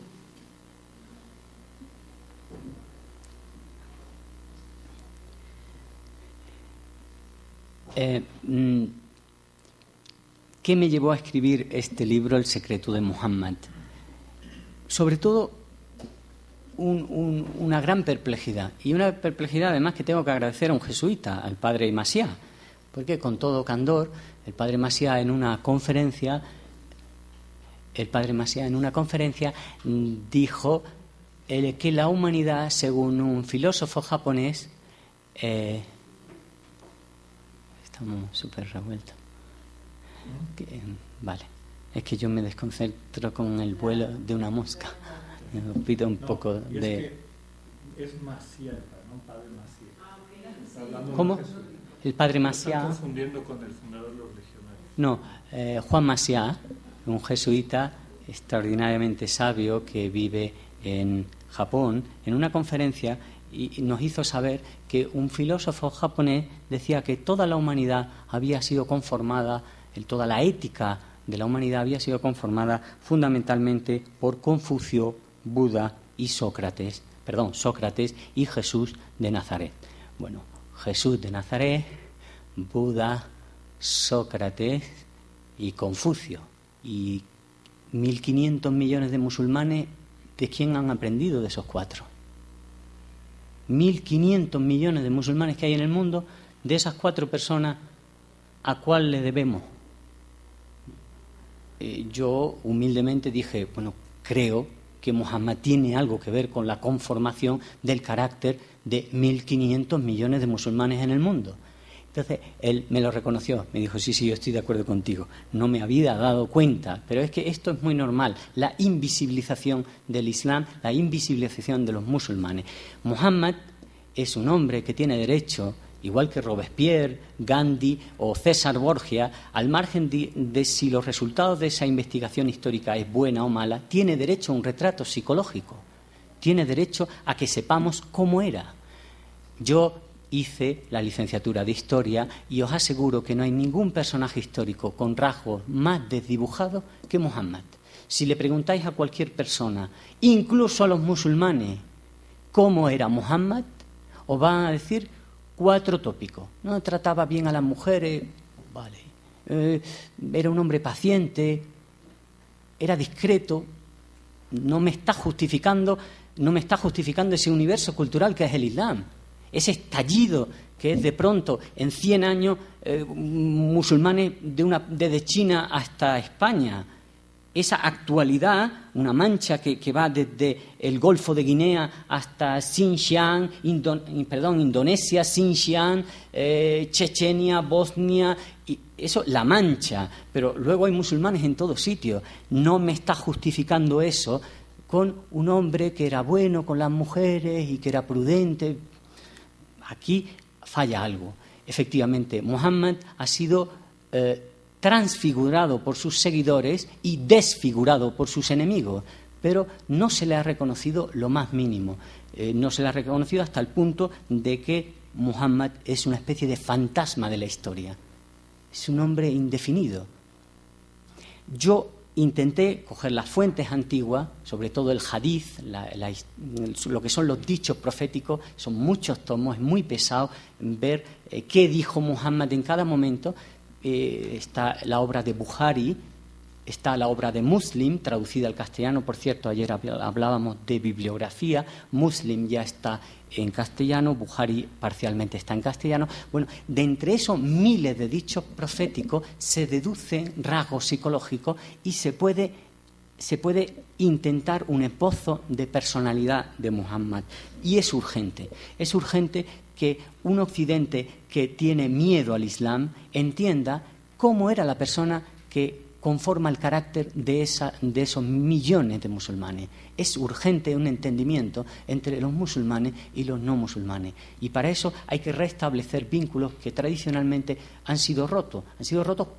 ¿Qué me llevó a escribir este libro, El secreto de Muhammad? Sobre todo una gran perplejidad, y una perplejidad además que tengo que agradecer a un jesuita, al padre Maciá, porque con todo candor, el padre Maciá en una conferencia dijo que la humanidad, según un filósofo japonés, estamos súper revueltos. Vale, es que yo me desconcentro con el vuelo de una mosca. Me pido un poco de... Es Maciá, no padre Maciá. ¿Cómo? El padre Maciá. Está confundiendo con el fundador de los legionarios. No, Juan Maciá, un jesuita extraordinariamente sabio que vive en Japón, en una conferencia y nos hizo saber que un filósofo japonés decía que toda la humanidad había sido conformada, toda la ética de la humanidad había sido conformada fundamentalmente por Confucio, Buda y Sócrates y Jesús de Nazaret. Bueno, Jesús de Nazaret, Buda, Sócrates y Confucio. Y 1.500 millones de musulmanes, ¿de quién han aprendido de esos cuatro? 1.500 millones de musulmanes que hay en el mundo, de esas cuatro personas, ¿a cuál le debemos? Yo humildemente dije, bueno, creo que Muhammad tiene algo que ver con la conformación del carácter de 1.500 millones de musulmanes en el mundo. Entonces, él me lo reconoció, me dijo, sí, yo estoy de acuerdo contigo, no me había dado cuenta, pero es que esto es muy normal, la invisibilización del Islam, la invisibilización de los musulmanes. Muhammad es un hombre que tiene derecho, igual que Robespierre, Gandhi o César Borgia, al margen de si los resultados de esa investigación histórica es buena o mala, tiene derecho a un retrato psicológico, tiene derecho a que sepamos cómo era. Yo hice la licenciatura de Historia y os aseguro que no hay ningún personaje histórico con rasgos más desdibujados que Muhammad. Si le preguntáis a cualquier persona, incluso a los musulmanes, cómo era Muhammad, os van a decir 4 tópicos. No trataba bien a las mujeres, vale. Era un hombre paciente, era discreto. No me está justificando ese universo cultural que es el Islam. Ese estallido que es de pronto, en 100 años, musulmanes desde China hasta España. Esa actualidad, una mancha que va desde el Golfo de Guinea hasta Xinjiang, Indonesia, Xinjiang, Chechenia, Bosnia, y eso, la mancha. Pero luego hay musulmanes en todos sitios. No me está justificando eso con un hombre que era bueno con las mujeres y que era prudente. Aquí falla algo. Efectivamente, Muhammad ha sido transfigurado por sus seguidores y desfigurado por sus enemigos, pero no se le ha reconocido lo más mínimo. No se le ha reconocido hasta el punto de que Muhammad es una especie de fantasma de la historia. Es un hombre indefinido. Yo intenté coger las fuentes antiguas, sobre todo el hadith, lo que son los dichos proféticos, son muchos tomos, es muy pesado ver qué dijo Muhammad en cada momento. Está la obra de Bukhari, está la obra de Muslim, traducida al castellano. Por cierto, ayer hablábamos de bibliografía. Muslim ya está en castellano, Bukhari parcialmente está en castellano. Bueno, de entre esos miles de dichos proféticos se deducen rasgos psicológicos y se puede intentar un esbozo de personalidad de Muhammad. Y es urgente que un Occidente que tiene miedo al Islam entienda cómo era la persona que conforma el carácter de esos millones de musulmanes. Es urgente un entendimiento entre los musulmanes y los no musulmanes. Y para eso hay que restablecer vínculos que tradicionalmente han sido rotos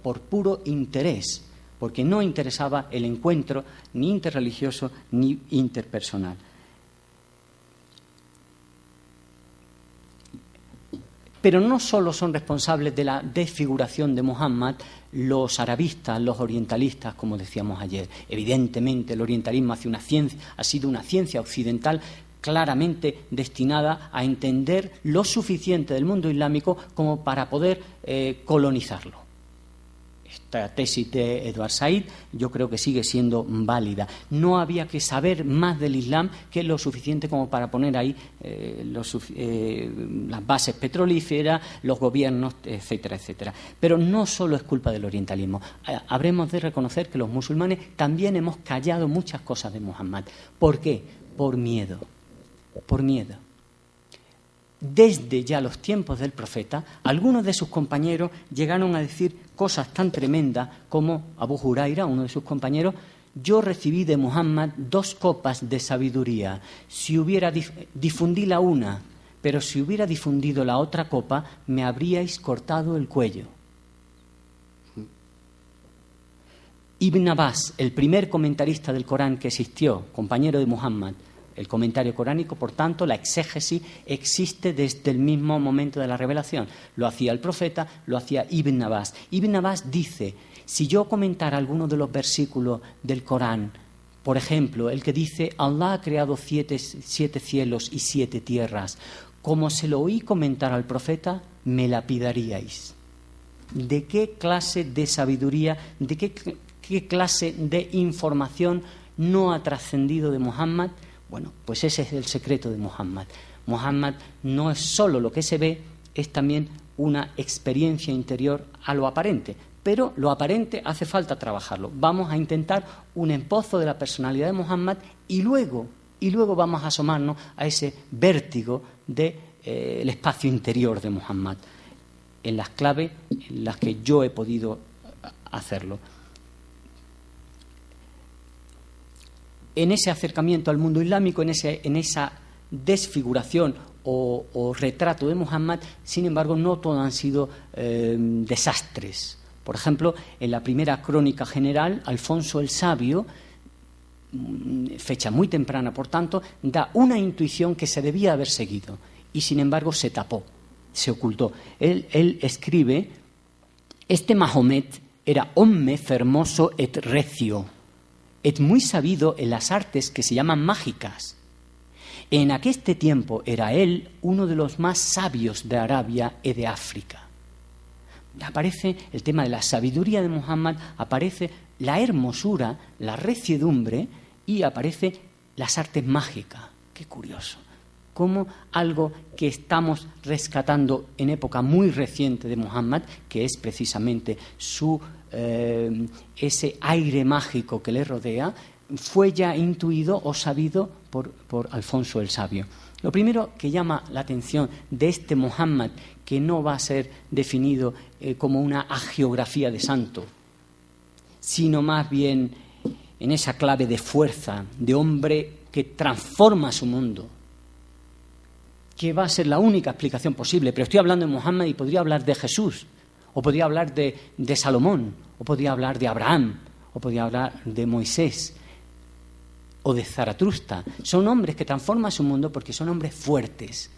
por puro interés, porque no interesaba el encuentro ni interreligioso ni interpersonal. Pero no solo son responsables de la desfiguración de Muhammad los arabistas, los orientalistas, como decíamos ayer. Evidentemente, el orientalismo ha sido una ciencia occidental claramente destinada a entender lo suficiente del mundo islámico como para poder colonizarlo. Esta tesis de Edward Said yo creo que sigue siendo válida. No había que saber más del Islam que lo suficiente como para poner ahí las bases petrolíferas, los gobiernos, etcétera, etcétera. Pero no solo es culpa del orientalismo. Habremos de reconocer que los musulmanes también hemos callado muchas cosas de Muhammad. ¿Por qué? Por miedo. Por miedo. Desde ya los tiempos del profeta, algunos de sus compañeros llegaron a decir cosas tan tremendas como Abu Huraira, uno de sus compañeros: yo recibí de Muhammad 2 copas de sabiduría. Si hubiera difundí la una, pero si hubiera difundido la otra copa, me habríais cortado el cuello. Ibn Abbas, el primer comentarista del Corán que existió, compañero de Muhammad, el comentario coránico, por tanto, la exégesis existe desde el mismo momento de la revelación. Lo hacía el profeta, lo hacía Ibn Abbas. Ibn Abbas dice, si yo comentara alguno de los versículos del Corán, por ejemplo, el que dice, Allah ha creado 7 cielos y 7 tierras, como se lo oí comentar al profeta, me lapidaríais. ¿De qué clase de sabiduría, de qué clase de información no ha trascendido de Muhammad? Bueno, pues ese es el secreto de Muhammad. Muhammad no es solo lo que se ve, es también una experiencia interior a lo aparente. Pero lo aparente hace falta trabajarlo. Vamos a intentar un esbozo de la personalidad de Muhammad y luego vamos a asomarnos a ese vértigo del espacio interior de Muhammad, en las claves en las que yo he podido hacerlo. En ese acercamiento al mundo islámico, en esa desfiguración o retrato de Muhammad, sin embargo, no todo han sido desastres. Por ejemplo, en la primera crónica general, Alfonso el Sabio, fecha muy temprana, por tanto, da una intuición que se debía haber seguido y, sin embargo, se tapó, se ocultó. Él escribe, este Mahomet era hombre fermoso et recio, et muy sabido en las artes que se llaman mágicas, En aquel tiempo era él uno de los más sabios de Arabia y de África. Aparece el tema de la sabiduría de Muhammad, aparece la hermosura, la reciedumbre y aparece las artes mágicas. Qué curioso. Como algo que estamos rescatando en época muy reciente de Muhammad, que es precisamente ese aire mágico que le rodea, fue ya intuido o sabido por Alfonso el Sabio. Lo primero que llama la atención de este Muhammad, que no va a ser definido como una hagiografía de santo, sino más bien en esa clave de fuerza, de hombre que transforma su mundo, que va a ser la única explicación posible. Pero estoy hablando de Muhammad y podría hablar de Jesús, o podría hablar de Salomón, o podría hablar de Abraham, o podría hablar de Moisés, o de Zaratustra. Son hombres que transforman su mundo porque son hombres fuertes.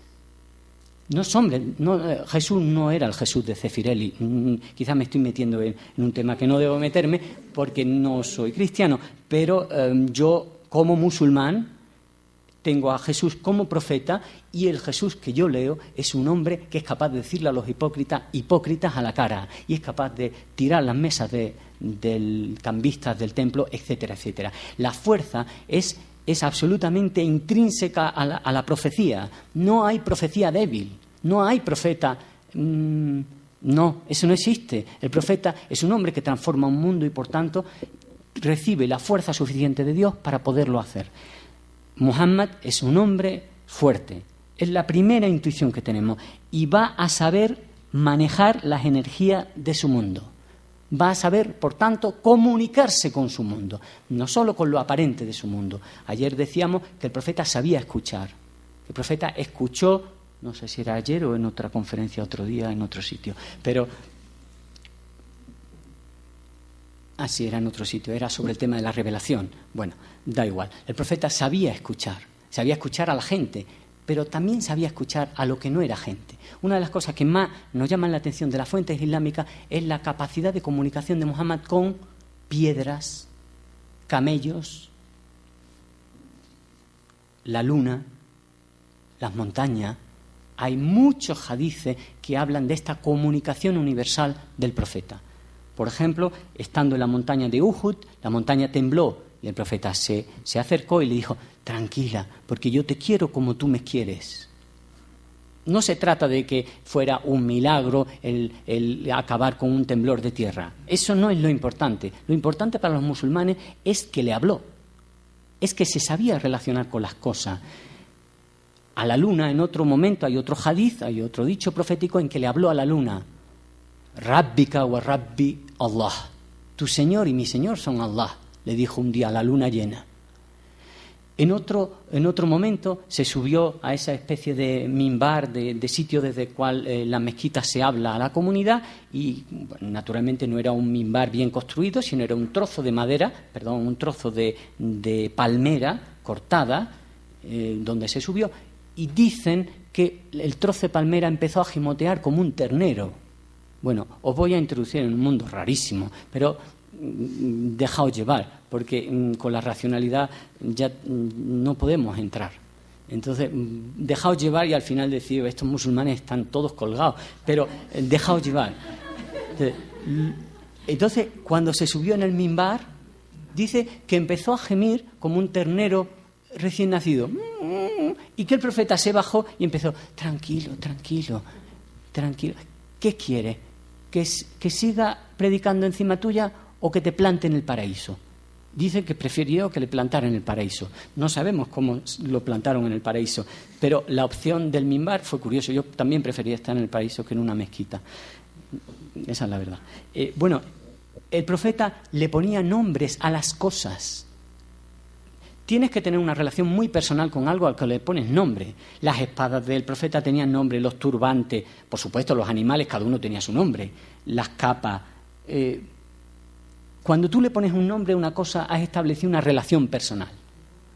Jesús no era el Jesús de Zeffirelli. Quizás me estoy metiendo en un tema que no debo meterme porque no soy cristiano, pero yo como musulmán tengo a Jesús como profeta, y el Jesús que yo leo es un hombre que es capaz de decirle a los hipócritas a la cara, y es capaz de tirar las mesas del cambistas del templo, etcétera, etcétera. La fuerza es absolutamente intrínseca a la profecía. No hay profecía débil, no hay profeta. No, eso no existe. El profeta es un hombre que transforma un mundo y, por tanto, recibe la fuerza suficiente de Dios para poderlo hacer. Muhammad es un hombre fuerte. Es la primera intuición que tenemos, y va a saber manejar las energías de su mundo. Va a saber, por tanto, comunicarse con su mundo, no solo con lo aparente de su mundo. Ayer decíamos que el profeta sabía escuchar. El profeta escuchó, no sé si era ayer o en otra conferencia otro día, en otro sitio, pero así era en otro sitio, era sobre el tema de la revelación. Bueno, da igual. El profeta sabía escuchar a la gente, pero también sabía escuchar a lo que no era gente. Una de las cosas que más nos llaman la atención de las fuentes islámicas es la capacidad de comunicación de Muhammad con piedras, camellos, la luna, las montañas. Hay muchos hadices que hablan de esta comunicación universal del profeta. Por ejemplo, estando en la montaña de Uhud, la montaña tembló y el profeta se acercó y le dijo: tranquila, porque yo te quiero como tú me quieres. No se trata de que fuera un milagro el acabar con un temblor de tierra. Eso no es lo importante. Lo importante para los musulmanes es que le habló, es que se sabía relacionar con las cosas. A la luna, en otro momento, hay otro hadiz, hay otro dicho profético en que le habló a la luna: Rabbika wa Rabbi Allah. Tu Señor y mi Señor son Allah, le dijo un día a la luna llena. En otro momento se subió a esa especie de minbar, de sitio desde el cual la mezquita se habla a la comunidad, y bueno, naturalmente no era un minbar bien construido, sino era un trozo de madera, un trozo de palmera cortada, donde se subió, y dicen que el trozo de palmera empezó a gimotear como un ternero. Bueno, os voy a introducir en un mundo rarísimo, pero dejaos llevar, porque con la racionalidad ya no podemos entrar. Entonces, dejaos llevar, y al final decir: estos musulmanes están todos colgados, pero dejaos llevar. Entonces, cuando se subió en el minbar, dice que empezó a gemir como un ternero recién nacido, y que el profeta se bajó y empezó: tranquilo, tranquilo, tranquilo. ¿Qué quiere? ¿Que siga predicando encima tuya o que te plante en el paraíso? Dice que prefirió que le plantaran en el paraíso. No sabemos cómo lo plantaron en el paraíso, pero la opción del minbar fue curioso. Yo también prefería estar en el paraíso que en una mezquita. Esa es la verdad. Bueno, el profeta le ponía nombres a las cosas. Tienes que tener una relación muy personal con algo al que le pones nombre. Las espadas del profeta tenían nombre, los turbantes, por supuesto los animales, cada uno tenía su nombre, las capas. Cuando tú le pones un nombre a una cosa, has establecido una relación personal,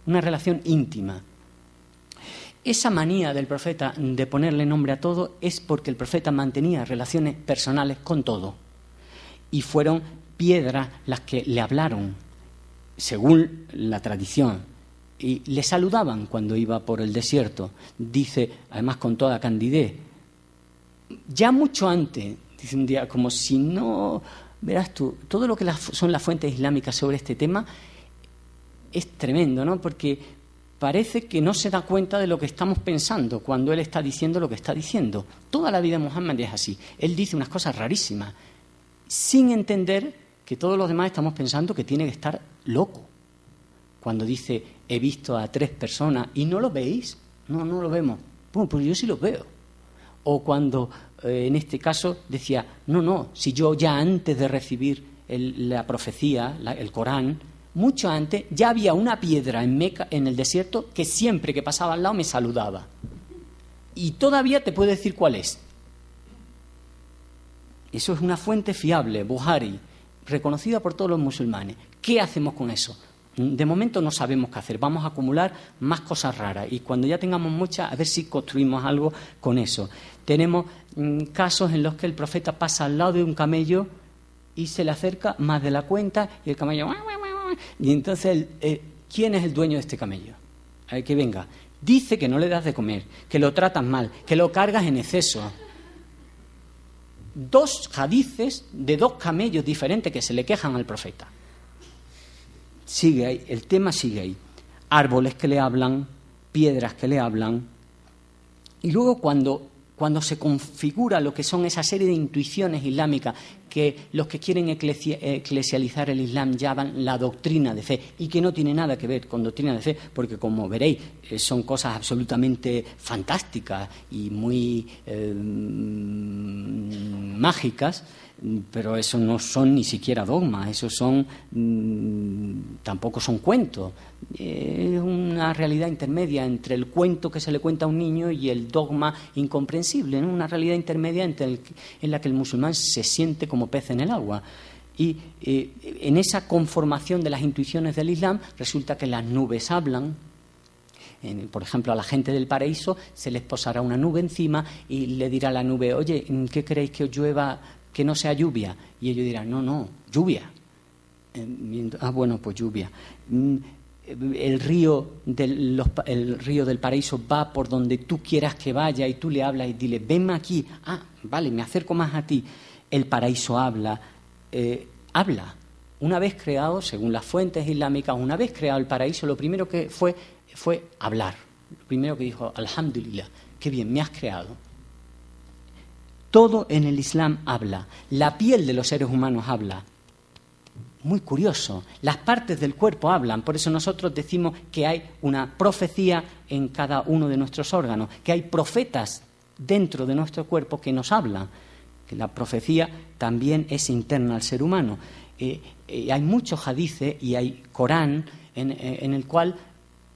una relación íntima. Esa manía del profeta de ponerle nombre a todo es porque el profeta mantenía relaciones personales con todo. Y fueron piedras las que le hablaron, según la tradición. y le saludaban cuando iba por el desierto. Dice, además con toda candidez, ya mucho antes, dice un día, como si no, verás tú, todo lo que son las fuentes islámicas sobre este tema es tremendo, ¿no? Porque parece que no se da cuenta de lo que estamos pensando cuando él está diciendo lo que está diciendo. Toda la vida de Muhammad es así. Él dice unas cosas rarísimas, sin entender que todos los demás estamos pensando que tiene que estar loco. Cuando dice, he visto a 3 personas, ¿y no lo veis? No, no lo vemos. Bueno, pues yo sí lo veo. O cuando, en este caso, decía, no, si yo ya antes de recibir la profecía, el Corán, mucho antes, ya había una piedra en Meca, en el desierto, que siempre que pasaba al lado me saludaba. Y todavía te puedo decir cuál es. Eso es una fuente fiable, Buhari, reconocida por todos los musulmanes. ¿Qué hacemos con eso? De momento no sabemos qué hacer, vamos a acumular más cosas raras y cuando ya tengamos muchas, a ver si construimos algo con eso. Tenemos casos en los que el profeta pasa al lado de un camello y se le acerca más de la cuenta y el camello... Y entonces, ¿quién es el dueño de este camello? A ver, que venga. Dice que no le das de comer, que lo tratas mal, que lo cargas en exceso. 2 hadices de 2 camellos diferentes que se le quejan al profeta. Sigue ahí, el tema sigue ahí. Árboles que le hablan, piedras que le hablan. Y luego cuando se configura lo que son esa serie de intuiciones islámicas que los que quieren eclesializar el Islam llaman la doctrina de fe y que no tiene nada que ver con doctrina de fe, porque como veréis son cosas absolutamente fantásticas y muy mágicas, pero eso no son ni siquiera dogmas, eso son tampoco son cuentos. Es una realidad intermedia entre el cuento que se le cuenta a un niño y el dogma incomprensible, ¿no? Una realidad intermedia en la que el musulmán se siente como pez en el agua. Y en esa conformación de las intuiciones del Islam resulta que las nubes hablan. Por ejemplo, a la gente del paraíso se les posará una nube encima y le dirá a la nube, oye, ¿qué queréis que os llueva? Que no sea lluvia. Y ellos dirán, no, lluvia. Bueno, pues lluvia. El río del paraíso va por donde tú quieras que vaya y tú le hablas y dile, venme aquí. Vale, me acerco más a ti. El paraíso habla. Una vez creado, según las fuentes islámicas, una vez creado el paraíso, lo primero que fue hablar. Lo primero que dijo, alhamdulillah, qué bien, me has creado. Todo en el Islam habla. La piel de los seres humanos habla. Muy curioso. Las partes del cuerpo hablan. Por eso nosotros decimos que hay una profecía en cada uno de nuestros órganos, que hay profetas dentro de nuestro cuerpo que nos hablan. Que la profecía también es interna al ser humano. Hay muchos hadices y hay Corán en el cual,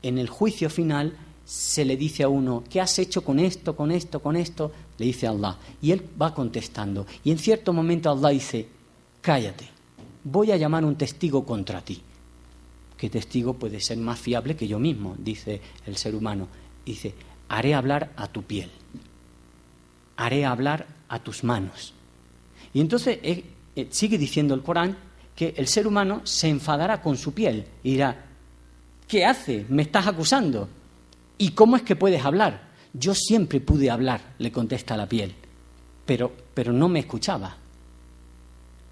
en el juicio final, se le dice a uno, ¿qué has hecho con esto, con esto, con esto? Le dice Allah. Y él va contestando. Y en cierto momento Allah dice, cállate, voy a llamar un testigo contra ti. ¿Qué testigo puede ser más fiable que yo mismo? Dice el ser humano. Dice, haré hablar a tu piel. Haré hablar a tus manos. Y entonces sigue diciendo el Corán que el ser humano se enfadará con su piel y dirá, ¿qué hace? ¿Me estás acusando? ¿Y cómo es que puedes hablar? Yo siempre pude hablar, le contesta la piel, pero no me escuchaba.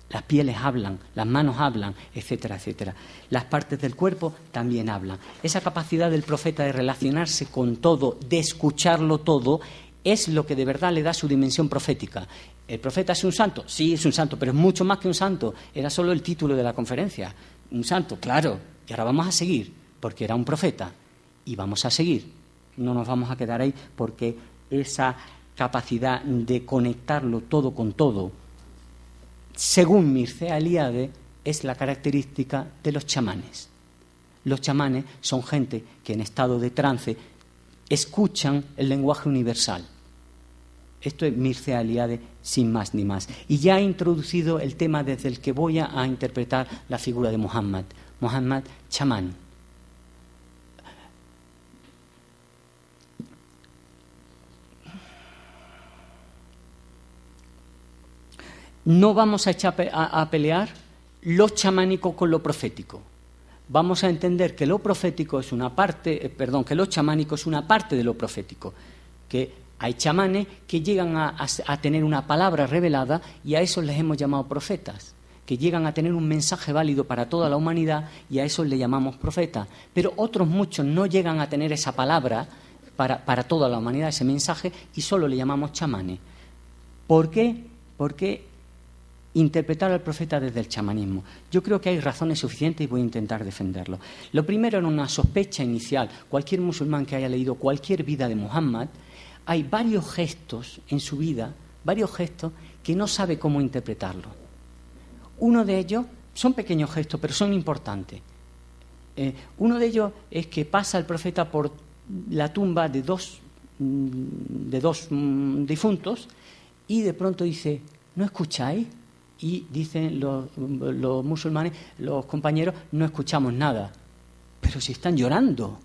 Las pieles hablan, las manos hablan, etcétera, etcétera. Las partes del cuerpo también hablan. Esa capacidad del profeta de relacionarse con todo, de escucharlo todo, es lo que de verdad le da su dimensión profética. ¿El profeta es un santo? Sí, es un santo, pero es mucho más que un santo. Era solo el título de la conferencia. Un santo, claro. Y ahora vamos a seguir, porque era un profeta. Y vamos a seguir. No nos vamos a quedar ahí, porque esa capacidad de conectarlo todo con todo, según Mircea Eliade, es la característica de los chamanes. Los chamanes son gente que en estado de trance escuchan el lenguaje universal. Esto es Mircea Eliade sin más ni más. Y ya ha introducido el tema desde el que voy a interpretar la figura de Muhammad. Muhammad, chamán. No vamos a echar a pelear lo chamánico con lo profético. vamos a entender que lo profético es una parte, que lo chamánico es una parte de lo profético, que hay chamanes que llegan a tener una palabra revelada y a esos les hemos llamado profetas, que llegan a tener un mensaje válido para toda la humanidad y a esos le llamamos profetas. Pero otros muchos no llegan a tener esa palabra para toda la humanidad, ese mensaje, y solo le llamamos chamanes. ¿Por qué? Porque interpretar al profeta desde el chamanismo. Yo creo que hay razones suficientes y voy a intentar defenderlo. Lo primero era una sospecha inicial. Cualquier musulmán que haya leído cualquier vida de Muhammad, hay varios gestos en su vida, varios gestos que no sabe cómo interpretarlo. Uno de ellos, son pequeños gestos, pero son importantes. Uno de ellos es que pasa el profeta por la tumba de dos difuntos y de pronto dice, ¿no escucháis? Y dicen los musulmanes, los compañeros, no escuchamos nada. Pero si están llorando.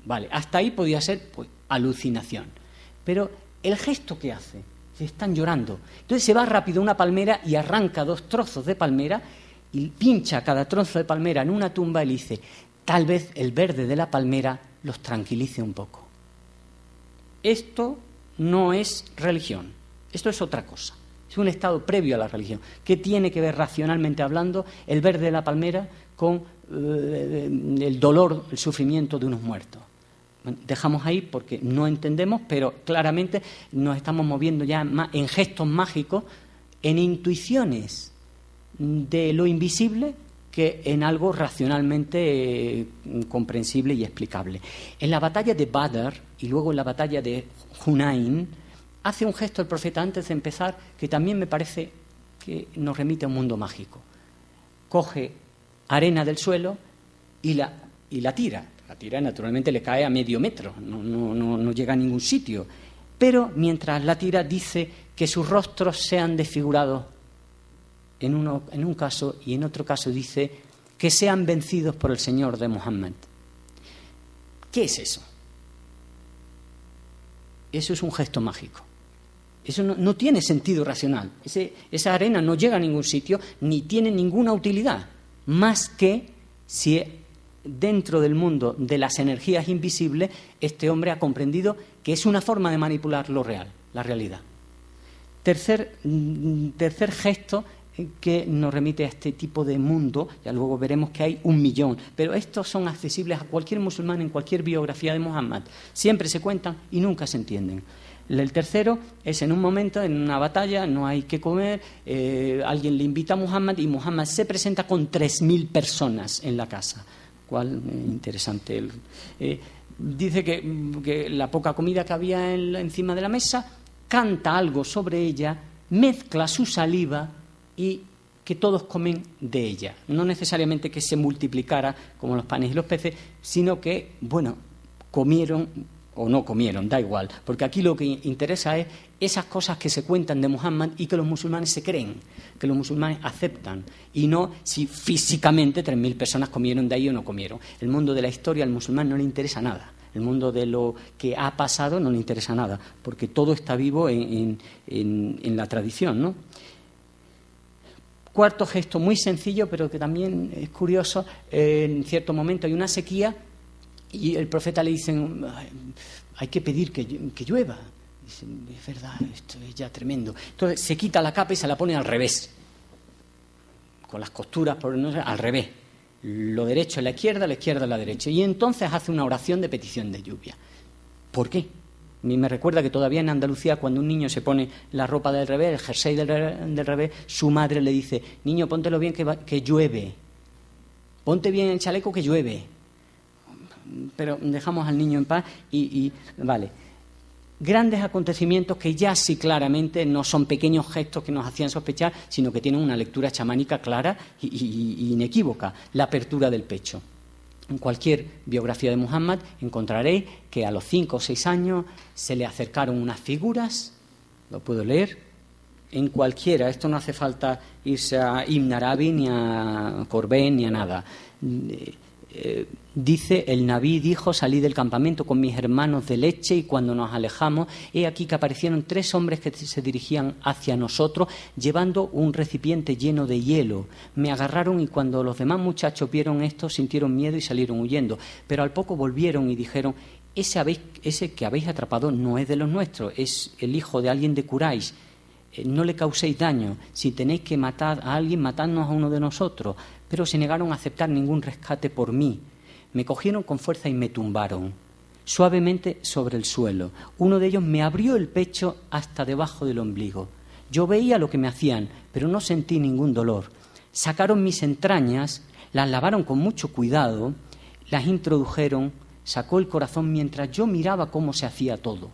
Vale, hasta ahí podía ser pues alucinación. Pero el gesto que hace, se están llorando. Entonces se va rápido a una palmera y arranca 2 trozos de palmera y pincha cada trozo de palmera en una tumba y le dice, tal vez el verde de la palmera los tranquilice un poco. Esto no es religión, esto es otra cosa. Es un estado previo a la religión. ¿Qué tiene que ver racionalmente hablando el verde de la palmera con el dolor, el sufrimiento de unos muertos? Bueno, dejamos ahí porque no entendemos, pero claramente nos estamos moviendo ya en gestos mágicos, en intuiciones de lo invisible que en algo racionalmente comprensible y explicable. En la batalla de Badr y luego en la batalla de Hunain hace un gesto el profeta antes de empezar que también me parece que nos remite a un mundo mágico. Coge arena del suelo y la tira. La tira naturalmente le cae a medio metro, no llega a ningún sitio. Pero mientras la tira dice que sus rostros sean desfigurados en un caso y en otro caso dice que sean vencidos por el Señor de Muhammad. ¿Qué es eso? Eso es un gesto mágico. Eso no tiene sentido racional. Esa arena no llega a ningún sitio ni tiene ninguna utilidad, más que si dentro del mundo de las energías invisibles este hombre ha comprendido que es una forma de manipular lo real, la realidad. Tercer gesto que nos remite a este tipo de mundo, ya luego veremos que hay 1 millón, pero estos son accesibles a cualquier musulmán en cualquier biografía de Muhammad. Siempre se cuentan y nunca se entienden. El tercero es en un momento, en una batalla, no hay que comer, alguien le invita a Muhammad y Muhammad se presenta con 3.000 personas en la casa. ¿Cuál? Interesante. Dice que la poca comida que había encima de la mesa, canta algo sobre ella, mezcla su saliva y que todos comen de ella. No necesariamente que se multiplicara como los panes y los peces, sino que, bueno, comieron o no comieron, da igual, porque aquí lo que interesa es esas cosas que se cuentan de Muhammad y que los musulmanes se creen, que los musulmanes aceptan, y no si físicamente 3.000 personas comieron de ahí o no comieron. El mundo de la historia al musulmán no le interesa nada, el mundo de lo que ha pasado no le interesa nada, porque todo está vivo en la tradición, ¿no? Cuarto gesto, muy sencillo, pero que también es curioso, en cierto momento hay una sequía y el profeta le dice, hay que pedir que llueva. Dice, es verdad, esto es ya tremendo. Entonces se quita la capa y se la pone al revés, con las costuras al revés. Lo derecho en la izquierda en la derecha. Y entonces hace una oración de petición de lluvia. ¿Por qué? A mí me recuerda que todavía en Andalucía, cuando un niño se pone la ropa del revés, el jersey del revés, su madre le dice, niño, póntelo bien que llueve. Ponte bien el chaleco que llueve. Pero dejamos al niño en paz y vale. Grandes acontecimientos que ya sí claramente no son pequeños gestos que nos hacían sospechar, sino que tienen una lectura chamánica clara y inequívoca. La apertura del pecho. En cualquier biografía de Muhammad encontraréis que a los 5 o 6 años se le acercaron unas figuras, lo puedo leer, en cualquiera, esto no hace falta irse a Ibn Arabi ni a Corbén ni a nada. dice, el Nabí dijo, salí del campamento con mis hermanos de leche y cuando nos alejamos, he aquí que aparecieron 3 hombres que se dirigían hacia nosotros llevando un recipiente lleno de hielo. Me agarraron y cuando los demás muchachos vieron esto sintieron miedo y salieron huyendo. Pero al poco volvieron y dijeron, ese que habéis atrapado no es de los nuestros, es el hijo de alguien de Quraysh. No le causéis daño. Si tenéis que matar a alguien, matadnos a uno de nosotros. Pero se negaron a aceptar ningún rescate por mí. Me cogieron con fuerza y me tumbaron suavemente sobre el suelo. Uno de ellos me abrió el pecho hasta debajo del ombligo. Yo veía lo que me hacían, pero no sentí ningún dolor. Sacaron mis entrañas, las lavaron con mucho cuidado, las introdujeron, sacó el corazón mientras yo miraba cómo se hacía todo.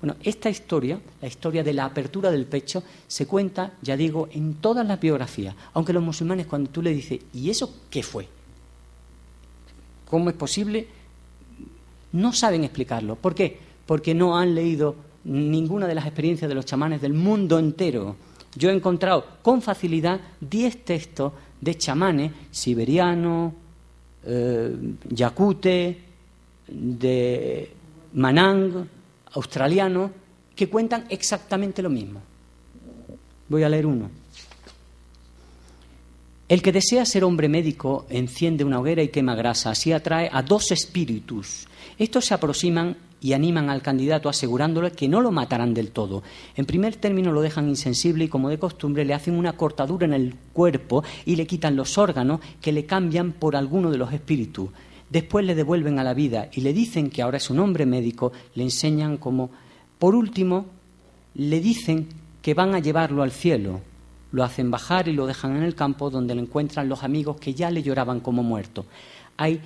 Bueno, esta historia, la historia de la apertura del pecho, se cuenta, ya digo, en todas las biografías. Aunque los musulmanes, cuando tú le dices, ¿y eso qué fue? ¿Cómo es posible? No saben explicarlo. ¿Por qué? Porque no han leído ninguna de las experiencias de los chamanes del mundo entero. Yo he encontrado con facilidad 10 textos de chamanes siberianos, yacute, de Manang, australianos, que cuentan exactamente lo mismo. Voy a leer uno. El que desea ser hombre médico enciende una hoguera y quema grasa, así atrae a 2 espíritus. Estos se aproximan y animan al candidato asegurándole que no lo matarán del todo. En primer término lo dejan insensible y, como de costumbre, le hacen una cortadura en el cuerpo y le quitan los órganos que le cambian por alguno de los espíritus. Después le devuelven a la vida y le dicen que ahora es un hombre médico, le enseñan cómo. Por último, le dicen que van a llevarlo al cielo. Lo hacen bajar y lo dejan en el campo donde lo encuentran los amigos que ya le lloraban como muerto. Hay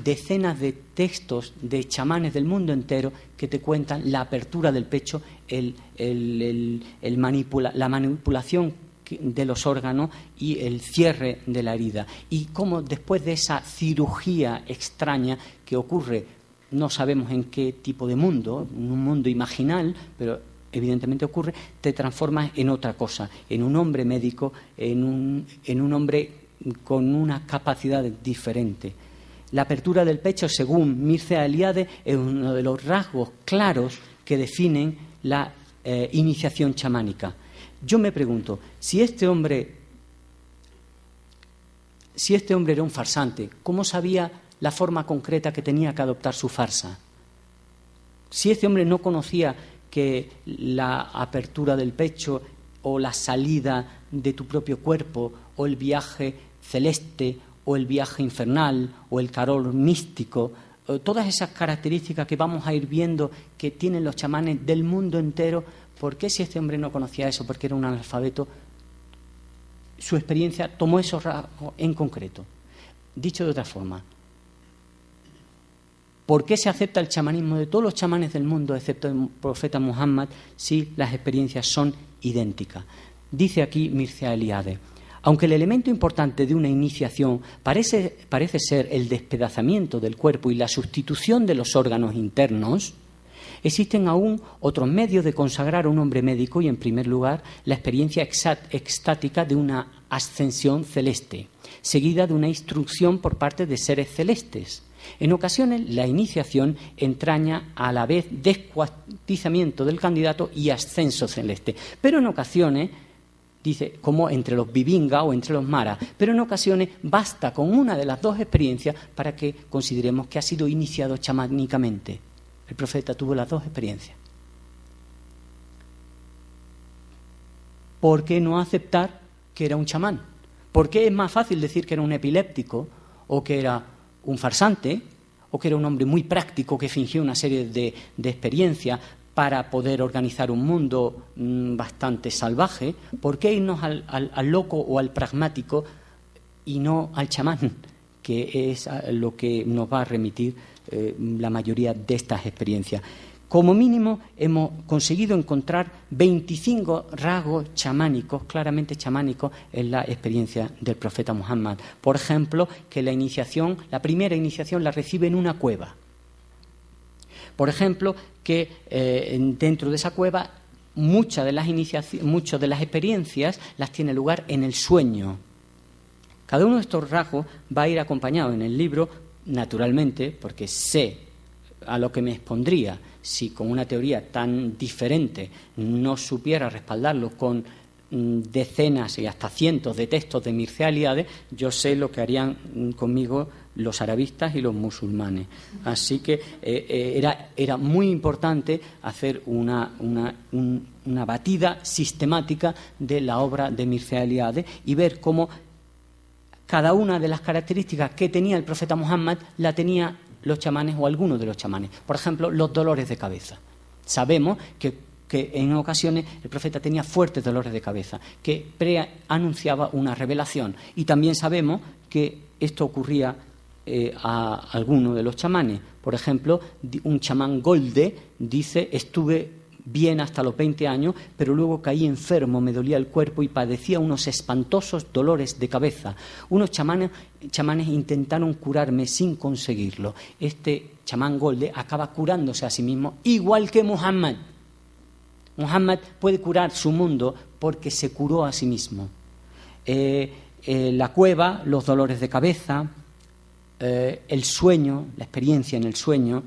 decenas de textos de chamanes del mundo entero que te cuentan la apertura del pecho, la manipulación de los órganos y el cierre de la herida. Y cómo después de esa cirugía extraña que ocurre, no sabemos en qué tipo de mundo, en un mundo imaginal, pero evidentemente ocurre, te transformas en otra cosa, en un hombre médico, en un hombre con una capacidad diferente. La apertura del pecho, según Mircea Eliade, es uno de los rasgos claros que definen la iniciación chamánica. Yo me pregunto, si este hombre era un farsante, ¿cómo sabía la forma concreta que tenía que adoptar su farsa? Si este hombre no conocía que la apertura del pecho o la salida de tu propio cuerpo o el viaje celeste o el viaje infernal o el calor místico, todas esas características que vamos a ir viendo que tienen los chamanes del mundo entero, ¿por qué si este hombre no conocía eso? Porque era un analfabeto. Su experiencia tomó esos rasgos en concreto. Dicho de otra forma, ¿por qué se acepta el chamanismo de todos los chamanes del mundo, excepto el profeta Muhammad, si las experiencias son idénticas? Dice aquí Mircea Eliade, aunque el elemento importante de una iniciación parece ser el despedazamiento del cuerpo y la sustitución de los órganos internos, existen aún otros medios de consagrar a un hombre médico y, en primer lugar, la experiencia extática de una ascensión celeste, seguida de una instrucción por parte de seres celestes. En ocasiones, la iniciación entraña a la vez descuartizamiento del candidato y ascenso celeste, pero en ocasiones, dice, como entre los Vibinga o entre los Mara, pero en ocasiones basta con una de las dos experiencias para que consideremos que ha sido iniciado chamánicamente. El profeta tuvo las dos experiencias. ¿Por qué no aceptar que era un chamán? ¿Por qué es más fácil decir que era un epiléptico o que era un farsante o que era un hombre muy práctico que fingió una serie de experiencias para poder organizar un mundo bastante salvaje? ¿Por qué irnos al loco o al pragmático y no al chamán, que es lo que nos va a remitir la mayoría de estas experiencias? Como mínimo hemos conseguido encontrar 25 rasgos chamánicos, claramente chamánicos, en la experiencia del profeta Muhammad. Por ejemplo, que la primera iniciación la recibe en una cueva. Por ejemplo, que dentro de esa cueva muchas de las experiencias las tiene lugar en el sueño. Cada uno de estos rasgos va a ir acompañado en el libro naturalmente, porque sé a lo que me expondría si con una teoría tan diferente no supiera respaldarlo con decenas y hasta cientos de textos de Mircea Eliade, yo sé lo que harían conmigo los arabistas y los musulmanes. Así que era muy importante hacer una batida sistemática de la obra de Mircea Eliade y ver cómo cada una de las características que tenía el profeta Muhammad la tenía los chamanes o algunos de los chamanes. Por ejemplo, los dolores de cabeza. Sabemos que en ocasiones el profeta tenía fuertes dolores de cabeza, que anunciaba una revelación. Y también sabemos que esto ocurría a algunos de los chamanes. Por ejemplo, un chamán Golde dice: estuve bien hasta los 20 años, pero luego caí enfermo, me dolía el cuerpo y padecía unos espantosos dolores de cabeza. Unos chamanes intentaron curarme sin conseguirlo. Este chamán Golde acaba curándose a sí mismo, igual que Muhammad. Muhammad puede curar su mundo porque se curó a sí mismo. La cueva, los dolores de cabeza, el sueño, la experiencia en el sueño.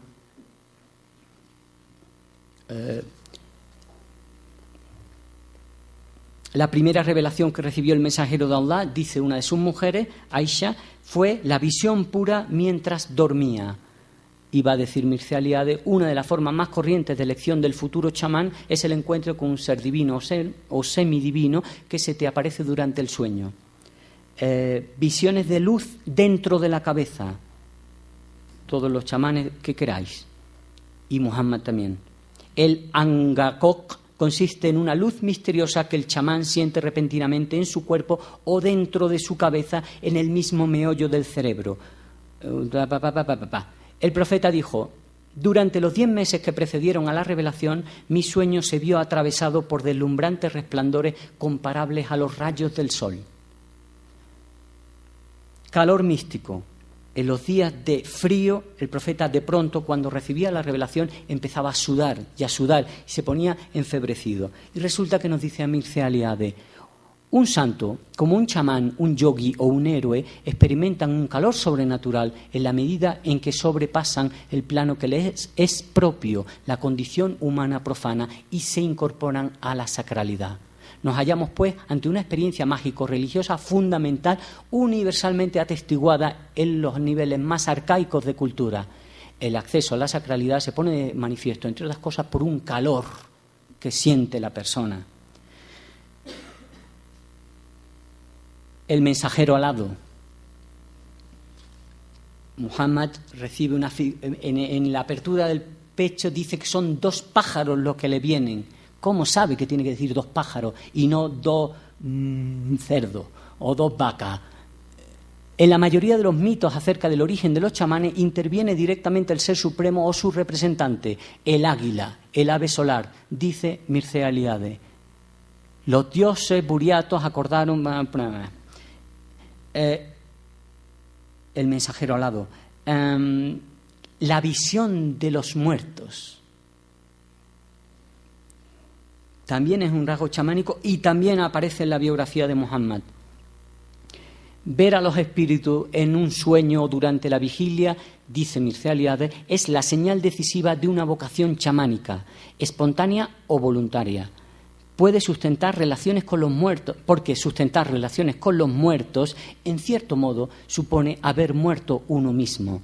La primera revelación que recibió el mensajero de Allah, dice una de sus mujeres, Aisha, fue la visión pura mientras dormía. Iba a decir Mircea Eliade, una de las formas más corrientes de elección del futuro chamán es el encuentro con un ser divino o semidivino que se te aparece durante el sueño. Visiones de luz dentro de la cabeza. Todos los chamanes que queráis. Y Muhammad también. El angakok consiste en una luz misteriosa que el chamán siente repentinamente en su cuerpo o dentro de su cabeza, en el mismo meollo del cerebro. El profeta dijo: durante los 10 meses que precedieron a la revelación, mi sueño se vio atravesado por deslumbrantes resplandores comparables a los rayos del sol. Calor místico. En los días de frío, el profeta de pronto, cuando recibía la revelación, empezaba a sudar, y se ponía enfebrecido. Y resulta que nos dice a Mircea Eliade: un santo, como un chamán, un yogi o un héroe, experimentan un calor sobrenatural en la medida en que sobrepasan el plano que les es propio, la condición humana profana, y se incorporan a la sacralidad. Nos hallamos, pues, ante una experiencia mágico-religiosa fundamental, universalmente atestiguada en los niveles más arcaicos de cultura. El acceso a la sacralidad se pone de manifiesto, entre otras cosas, por un calor que siente la persona. El mensajero alado. Muhammad recibe en la apertura del pecho dice que son 2 pájaros los que le vienen. ¿Cómo sabe que tiene que decir 2 pájaros y no 2 cerdos o 2 vacas? En la mayoría de los mitos acerca del origen de los chamanes interviene directamente el Ser Supremo o su representante, el águila, el ave solar, dice Mircea Eliade. Los dioses buriatos acordaron... el mensajero alado. La visión de los muertos. También es un rasgo chamánico y también aparece en la biografía de Muhammad. Ver a los espíritus en un sueño o durante la vigilia, dice Mircea Eliade, es la señal decisiva de una vocación chamánica, espontánea o voluntaria. Puede sustentar relaciones con los muertos, porque sustentar relaciones con los muertos, en cierto modo, supone haber muerto uno mismo.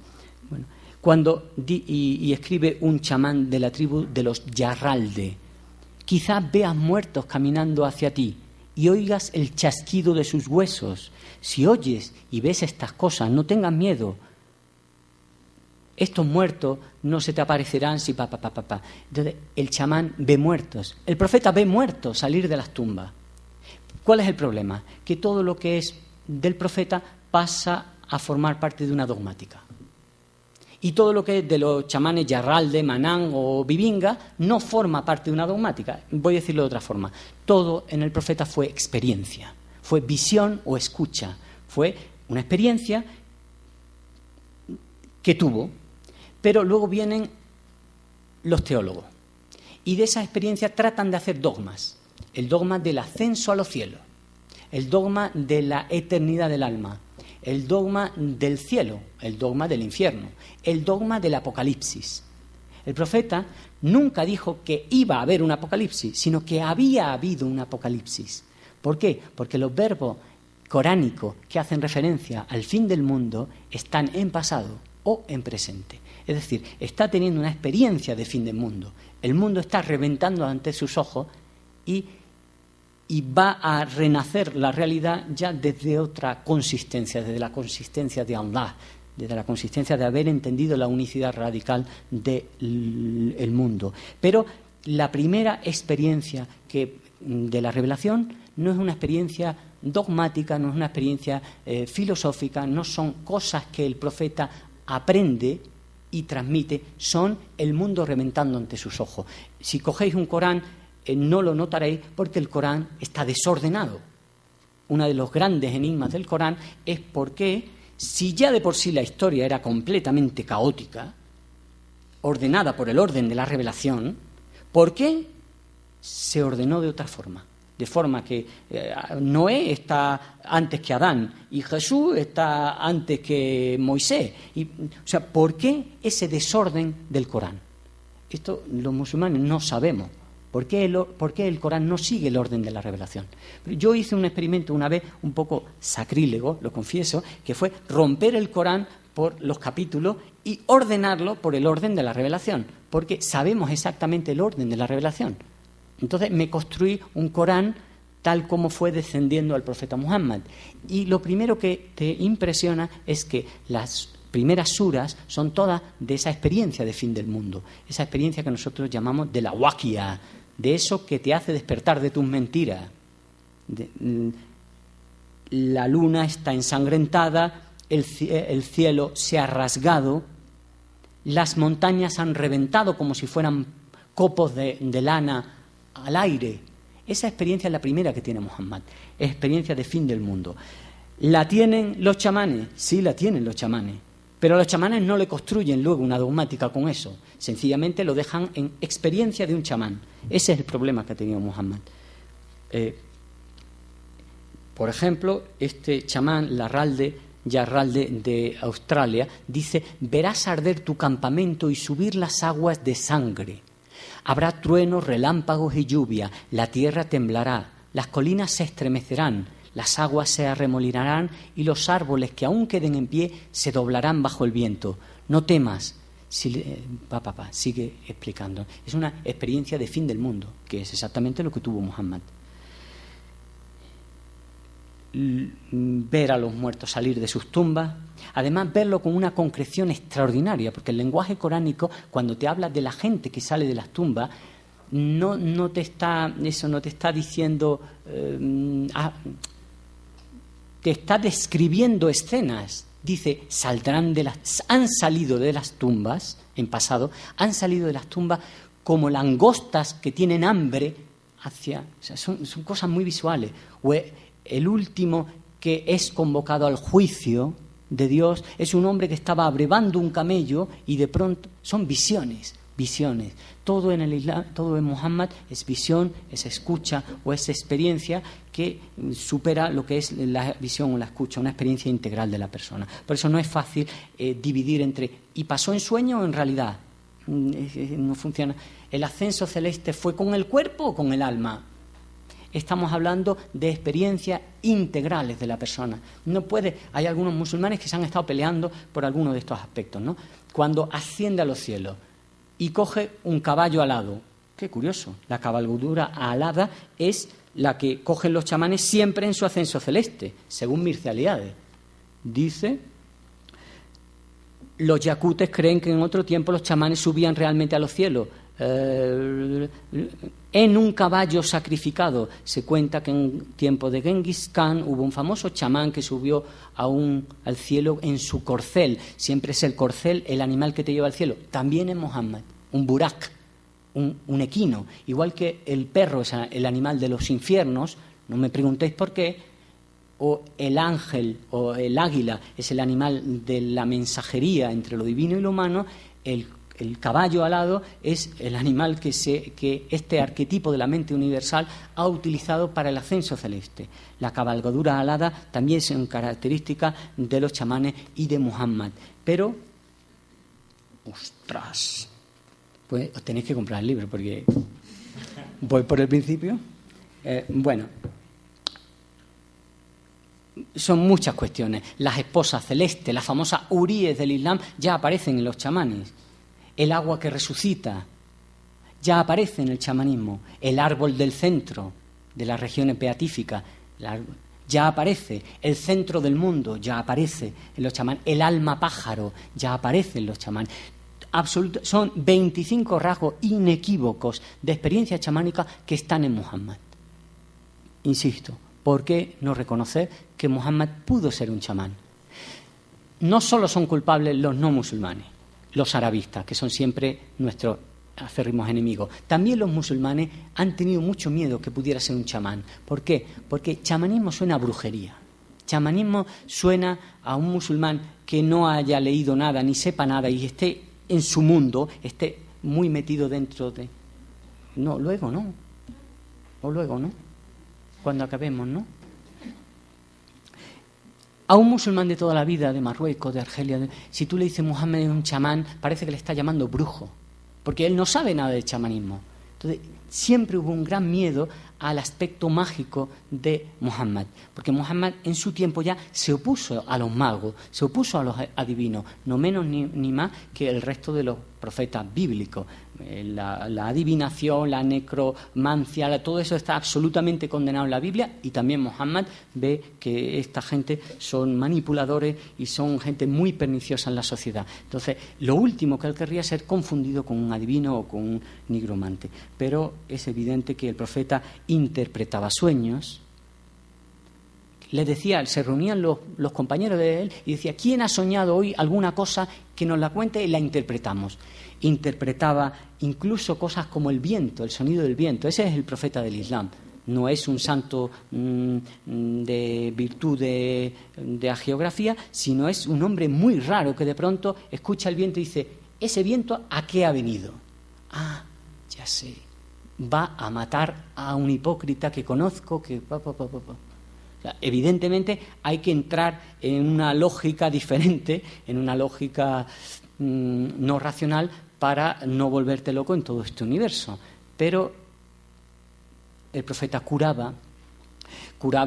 Bueno, y escribe un chamán de la tribu de los Yarralde: quizás veas muertos caminando hacia ti y oigas el chasquido de sus huesos. Si oyes y ves estas cosas, no tengas miedo. Estos muertos no se te aparecerán si Entonces, el chamán ve muertos. El profeta ve muertos salir de las tumbas. ¿Cuál es el problema? Que todo lo que es del profeta pasa a formar parte de una dogmática. Y todo lo que es de los chamanes Yarralde, Manán o Bibinga no forma parte de una dogmática. Voy a decirlo de otra forma. Todo en el profeta fue experiencia, fue visión o escucha. Fue una experiencia que tuvo. Pero luego vienen los teólogos. Y de esa experiencia tratan de hacer dogmas. El dogma del ascenso a los cielos. El dogma de la eternidad del alma. el dogma del cielo, el dogma del infierno, el dogma del apocalipsis. El profeta nunca dijo que iba a haber un apocalipsis, sino que había habido un apocalipsis. ¿Por qué? Porque los verbos coránicos que hacen referencia al fin del mundo están en pasado o en presente. Es decir, está teniendo una experiencia de fin del mundo. El mundo está reventando ante sus ojos y va a renacer la realidad ya desde otra consistencia, desde la consistencia de Allah, desde la consistencia de haber entendido la unicidad radical del mundo. Pero la primera experiencia de la revelación no es una experiencia dogmática, no es una experiencia filosófica, no son cosas que el profeta aprende y transmite, son el mundo reventando ante sus ojos. Si cogéis un Corán, no lo notaréis porque el Corán está desordenado. Uno de los grandes enigmas del Corán es por qué, si ya de por sí la historia era completamente caótica, ordenada por el orden de la revelación, ¿por qué se ordenó de otra forma? De forma que Noé está antes que Adán y Jesús está antes que Moisés. O sea, ¿por qué ese desorden del Corán? Esto los musulmanes no sabemos. ¿Por qué el Corán no sigue el orden de la revelación? Yo hice un experimento una vez un poco sacrílego, lo confieso, que fue romper el Corán por los capítulos y ordenarlo por el orden de la revelación, porque sabemos exactamente el orden de la revelación. Entonces me construí un Corán tal como fue descendiendo al profeta Muhammad. Y lo primero que te impresiona es que las primeras suras son todas de esa experiencia de fin del mundo, esa experiencia que nosotros llamamos de la wakia, de eso que te hace despertar de tus mentiras. La luna está ensangrentada, el cielo se ha rasgado, las montañas han reventado como si fueran copos de lana al aire. Esa experiencia es la primera que tiene Muhammad, es experiencia de fin del mundo. ¿La tienen los chamanes? Sí, la tienen los chamanes, pero los chamanes no le construyen luego una dogmática con eso, sencillamente lo dejan en experiencia de un chamán. Ese es el problema que ha tenido Muhammad. Por ejemplo, este chamán, Yarralde de Australia, dice: verás arder tu campamento y subir las aguas de sangre. Habrá truenos, relámpagos y lluvia, la tierra temblará, las colinas se estremecerán, las aguas se arremolinarán y los árboles que aún queden en pie se doblarán bajo el viento. No temas. Sigue explicando. Es una experiencia de fin del mundo, que es exactamente lo que tuvo Muhammad. Ver a los muertos salir de sus tumbas, además verlo con una concreción extraordinaria, porque el lenguaje coránico, cuando te habla de la gente que sale de las tumbas, no te está diciendo, te está describiendo escenas. Dice, han salido de las tumbas, en pasado, han salido de las tumbas como langostas que tienen hambre son cosas muy visuales. O el último que es convocado al juicio de Dios es un hombre que estaba abrevando un camello y de pronto son visiones. Todo en el Islam, todo en Muhammad es visión, es escucha o es experiencia que supera lo que es la visión o la escucha, una experiencia integral de la persona. Por eso no es fácil dividir entre ¿y pasó en sueño o en realidad? No funciona. ¿El ascenso celeste fue con el cuerpo o con el alma? Estamos hablando de experiencias integrales de la persona. Hay algunos musulmanes que se han estado peleando por alguno de estos aspectos, ¿no? Cuando asciende a los cielos y coge un caballo alado. Qué curioso, la cabalgadura alada es la que cogen los chamanes siempre en su ascenso celeste, según Mircea Eliade. Dice, los yacutes creen que en otro tiempo los chamanes subían realmente a los cielos. En un caballo sacrificado. Se cuenta que en tiempo de Genghis Khan hubo un famoso chamán que subió al cielo en su corcel. Siempre es el corcel el animal que te lleva al cielo. También en Muhammad, un burak, un equino. Igual que el perro es el animal de los infiernos, no me preguntéis por qué, o el ángel o el águila es el animal de la mensajería entre lo divino y lo humano, el El caballo alado es el animal que este arquetipo de la mente universal ha utilizado para el ascenso celeste. La cabalgadura alada también es una característica de los chamanes y de Muhammad. Pero, ¡ostras! Pues os tenéis que comprar el libro porque voy por el principio. Bueno, son muchas cuestiones. Las esposas celestes, las famosas huríes del Islam, ya aparecen en los chamanes. El agua que resucita ya aparece en el chamanismo. El árbol del centro de las regiones beatíficas ya aparece. El centro del mundo ya aparece en los chamanes. El alma pájaro ya aparece en los chamanes. Son 25 rasgos inequívocos de experiencia chamánica que están en Muhammad. Insisto, ¿por qué no reconocer que Muhammad pudo ser un chamán? No solo son culpables los no musulmanes, los arabistas, que son siempre nuestros acérrimos enemigos. También los musulmanes han tenido mucho miedo que pudiera ser un chamán. ¿Por qué? Porque chamanismo suena a brujería. Chamanismo suena a un musulmán que no haya leído nada, ni sepa nada, y esté en su mundo, esté muy metido dentro de... No, luego no. O luego no. Cuando acabemos, ¿no? A un musulmán de toda la vida, de Marruecos, de Argelia, si tú le dices Muhammad es un chamán, parece que le está llamando brujo, porque él no sabe nada de chamanismo. Entonces, siempre hubo un gran miedo al aspecto mágico de Muhammad, porque Muhammad en su tiempo ya se opuso a los magos, se opuso a los adivinos, no menos ni más que el resto de los profetas bíblicos. La adivinación, la necromancia, todo eso está absolutamente condenado en la Biblia, y también Muhammad ve que esta gente son manipuladores y son gente muy perniciosa en la sociedad. Entonces, lo último que él querría es ser confundido con un adivino o con un nigromante. Pero es evidente que el profeta interpretaba sueños. Le decía, se reunían los compañeros de él y decía, ¿quién ha soñado hoy alguna cosa que nos la cuente y la interpretamos? Interpretaba incluso cosas como el viento, el sonido del viento. Ese es el profeta del Islam. No es un santo de virtud de geografía, sino es un hombre muy raro que de pronto escucha el viento y dice, ¿ese viento a qué ha venido? Ah, ya sé, va a matar a un hipócrita que conozco, que... O sea, evidentemente hay que entrar en una lógica diferente, en una lógica no racional, para no volverte loco en todo este universo. Pero el profeta curaba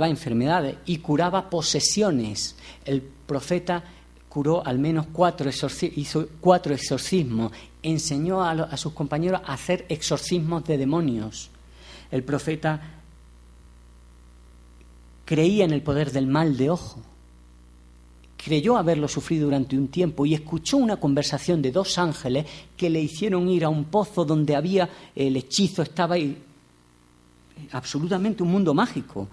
enfermedades y curaba posesiones. El profeta curó al menos hizo 4 exorcismos, enseñó a sus compañeros a hacer exorcismos de demonios. El profeta creía en el poder del mal de ojo. Creyó haberlo sufrido durante un tiempo y escuchó una conversación de 2 ángeles que le hicieron ir a un pozo donde había el hechizo, estaba ahí, absolutamente un mundo mágico.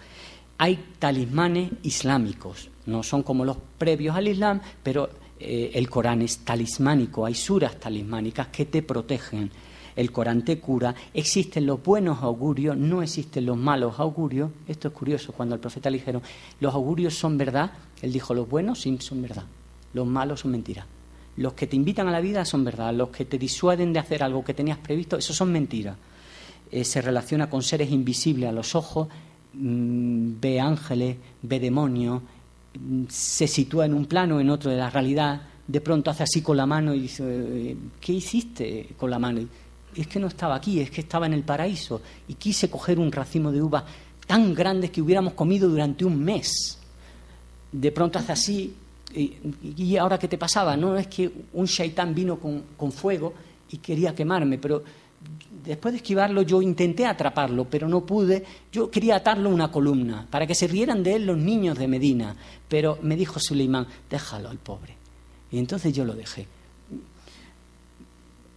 Hay talismanes islámicos, no son como los previos al Islam, pero el Corán es talismánico, hay suras talismánicas que te protegen. El Corán te cura, existen los buenos augurios, no existen los malos augurios. Esto es curioso, cuando al profeta le dijeron, los augurios son verdad, él dijo, los buenos sí son verdad, los malos son mentiras. Los que te invitan a la vida son verdad, los que te disuaden de hacer algo que tenías previsto, esos son mentiras. Se relaciona con seres invisibles a los ojos, ve ángeles, ve demonios, se sitúa en un plano, en otro de la realidad, de pronto hace así con la mano y dice, ¿qué hiciste con la mano? Es que no estaba aquí, es que estaba en el paraíso y quise coger un racimo de uvas tan grandes que hubiéramos comido durante un mes. De pronto hace así, ¿y ahora qué te pasaba? No, es que un shaitán vino con fuego y quería quemarme, pero después de esquivarlo yo intenté atraparlo, pero no pude. Yo quería atarlo a una columna para que se rieran de él los niños de Medina, pero me dijo Suleimán, déjalo al pobre. Y entonces yo lo dejé.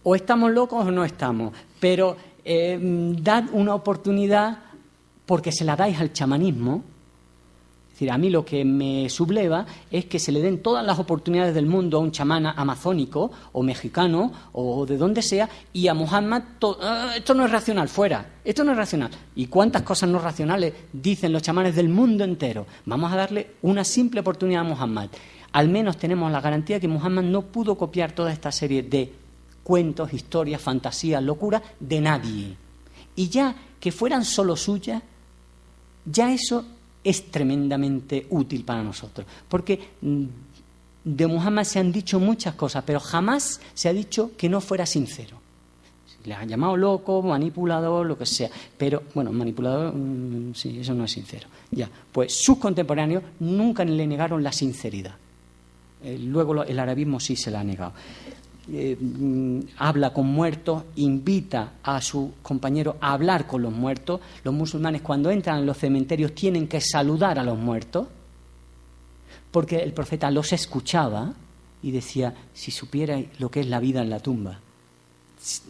O estamos locos o no estamos, pero dad una oportunidad, porque se la dais al chamanismo. Es decir, a mí lo que me subleva es que se le den todas las oportunidades del mundo a un chamán amazónico o mexicano o de donde sea, y a Muhammad esto no es racional, fuera, esto no es racional. ¿Y cuántas cosas no racionales dicen los chamanes del mundo entero? Vamos a darle una simple oportunidad a Muhammad. Al menos tenemos la garantía de que Muhammad no pudo copiar toda esta serie de cuentos, historias, fantasías, locuras de nadie. Y ya que fueran solo suyas, ya eso es tremendamente útil para nosotros. Porque de Muhammad se han dicho muchas cosas, pero jamás se ha dicho que no fuera sincero. Le han llamado loco, manipulador, lo que sea. Pero, bueno, manipulador, sí, eso no es sincero. Ya, pues sus contemporáneos nunca le negaron la sinceridad. Luego el arabismo sí se la ha negado. Habla con muertos, invita a sus compañeros a hablar con los muertos. Los musulmanes, cuando entran en los cementerios, tienen que saludar a los muertos, porque el profeta los escuchaba y decía: si supierais lo que es la vida en la tumba,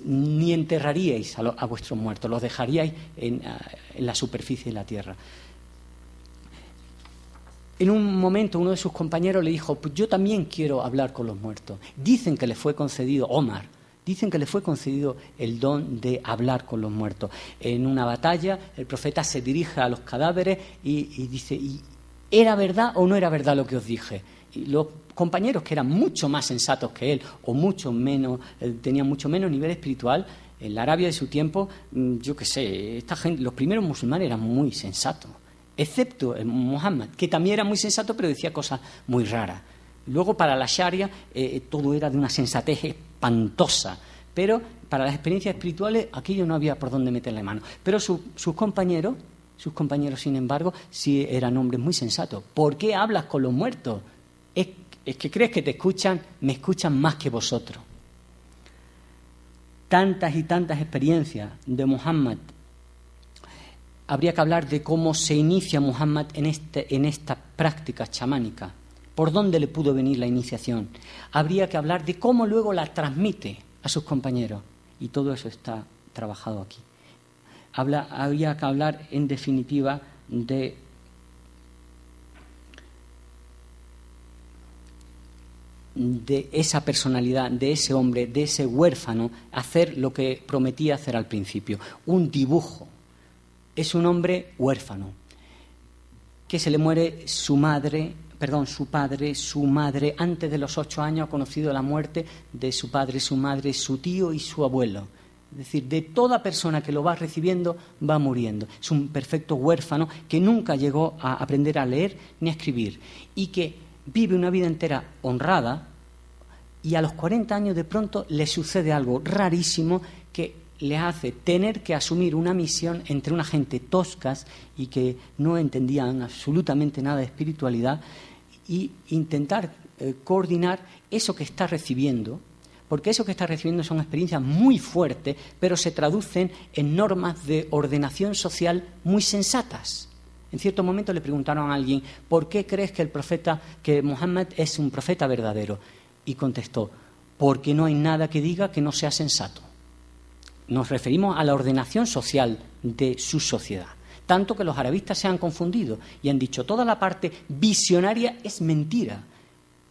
ni enterraríais a vuestros muertos, los dejaríais en la superficie de la tierra. En un momento uno de sus compañeros le dijo: pues yo también quiero hablar con los muertos. Dicen que le fue concedido, Omar, dicen que le fue concedido el don de hablar con los muertos. En una batalla el profeta se dirige a los cadáveres y dice: ¿y era verdad o no era verdad lo que os dije? Y los compañeros, que eran mucho más sensatos que él o mucho menos, tenían mucho menos nivel espiritual, en la Arabia de su tiempo, yo qué sé, esta gente, los primeros musulmanes eran muy sensatos, excepto Muhammad, que también era muy sensato, pero decía cosas muy raras. Luego, para la Sharia, todo era de una sensatez espantosa, pero para las experiencias espirituales aquello no había por dónde meterle mano. Pero sus compañeros, sin embargo, sí eran hombres muy sensatos. ¿Por qué hablas con los muertos? Es que crees que te escuchan, me escuchan más que vosotros. Tantas y tantas experiencias de Muhammad. Habría que hablar de cómo se inicia Muhammad en esta práctica chamánica. ¿Por dónde le pudo venir la iniciación? Habría que hablar de cómo luego la transmite a sus compañeros. Y todo eso está trabajado aquí. Habría que hablar, en definitiva, de esa personalidad, de ese hombre, de ese huérfano, hacer lo que prometía hacer al principio, un dibujo. Es un hombre huérfano, que se le muere su padre, su madre, antes de los 8 años ha conocido la muerte de su padre, su madre, su tío y su abuelo. Es decir, de toda persona que lo va recibiendo, va muriendo. Es un perfecto huérfano que nunca llegó a aprender a leer ni a escribir y que vive una vida entera honrada, y a los 40 años de pronto le sucede algo rarísimo que le hace tener que asumir una misión entre una gente toscas y que no entendían absolutamente nada de espiritualidad, y intentar coordinar eso que está recibiendo, porque eso que está recibiendo son experiencias muy fuertes, pero se traducen en normas de ordenación social muy sensatas. En cierto momento le preguntaron a alguien: ¿por qué crees que Muhammad es un profeta verdadero? Y contestó: porque no hay nada que diga que no sea sensato. Nos referimos a la ordenación social de su sociedad. Tanto que los arabistas se han confundido y han dicho: toda la parte visionaria es mentira.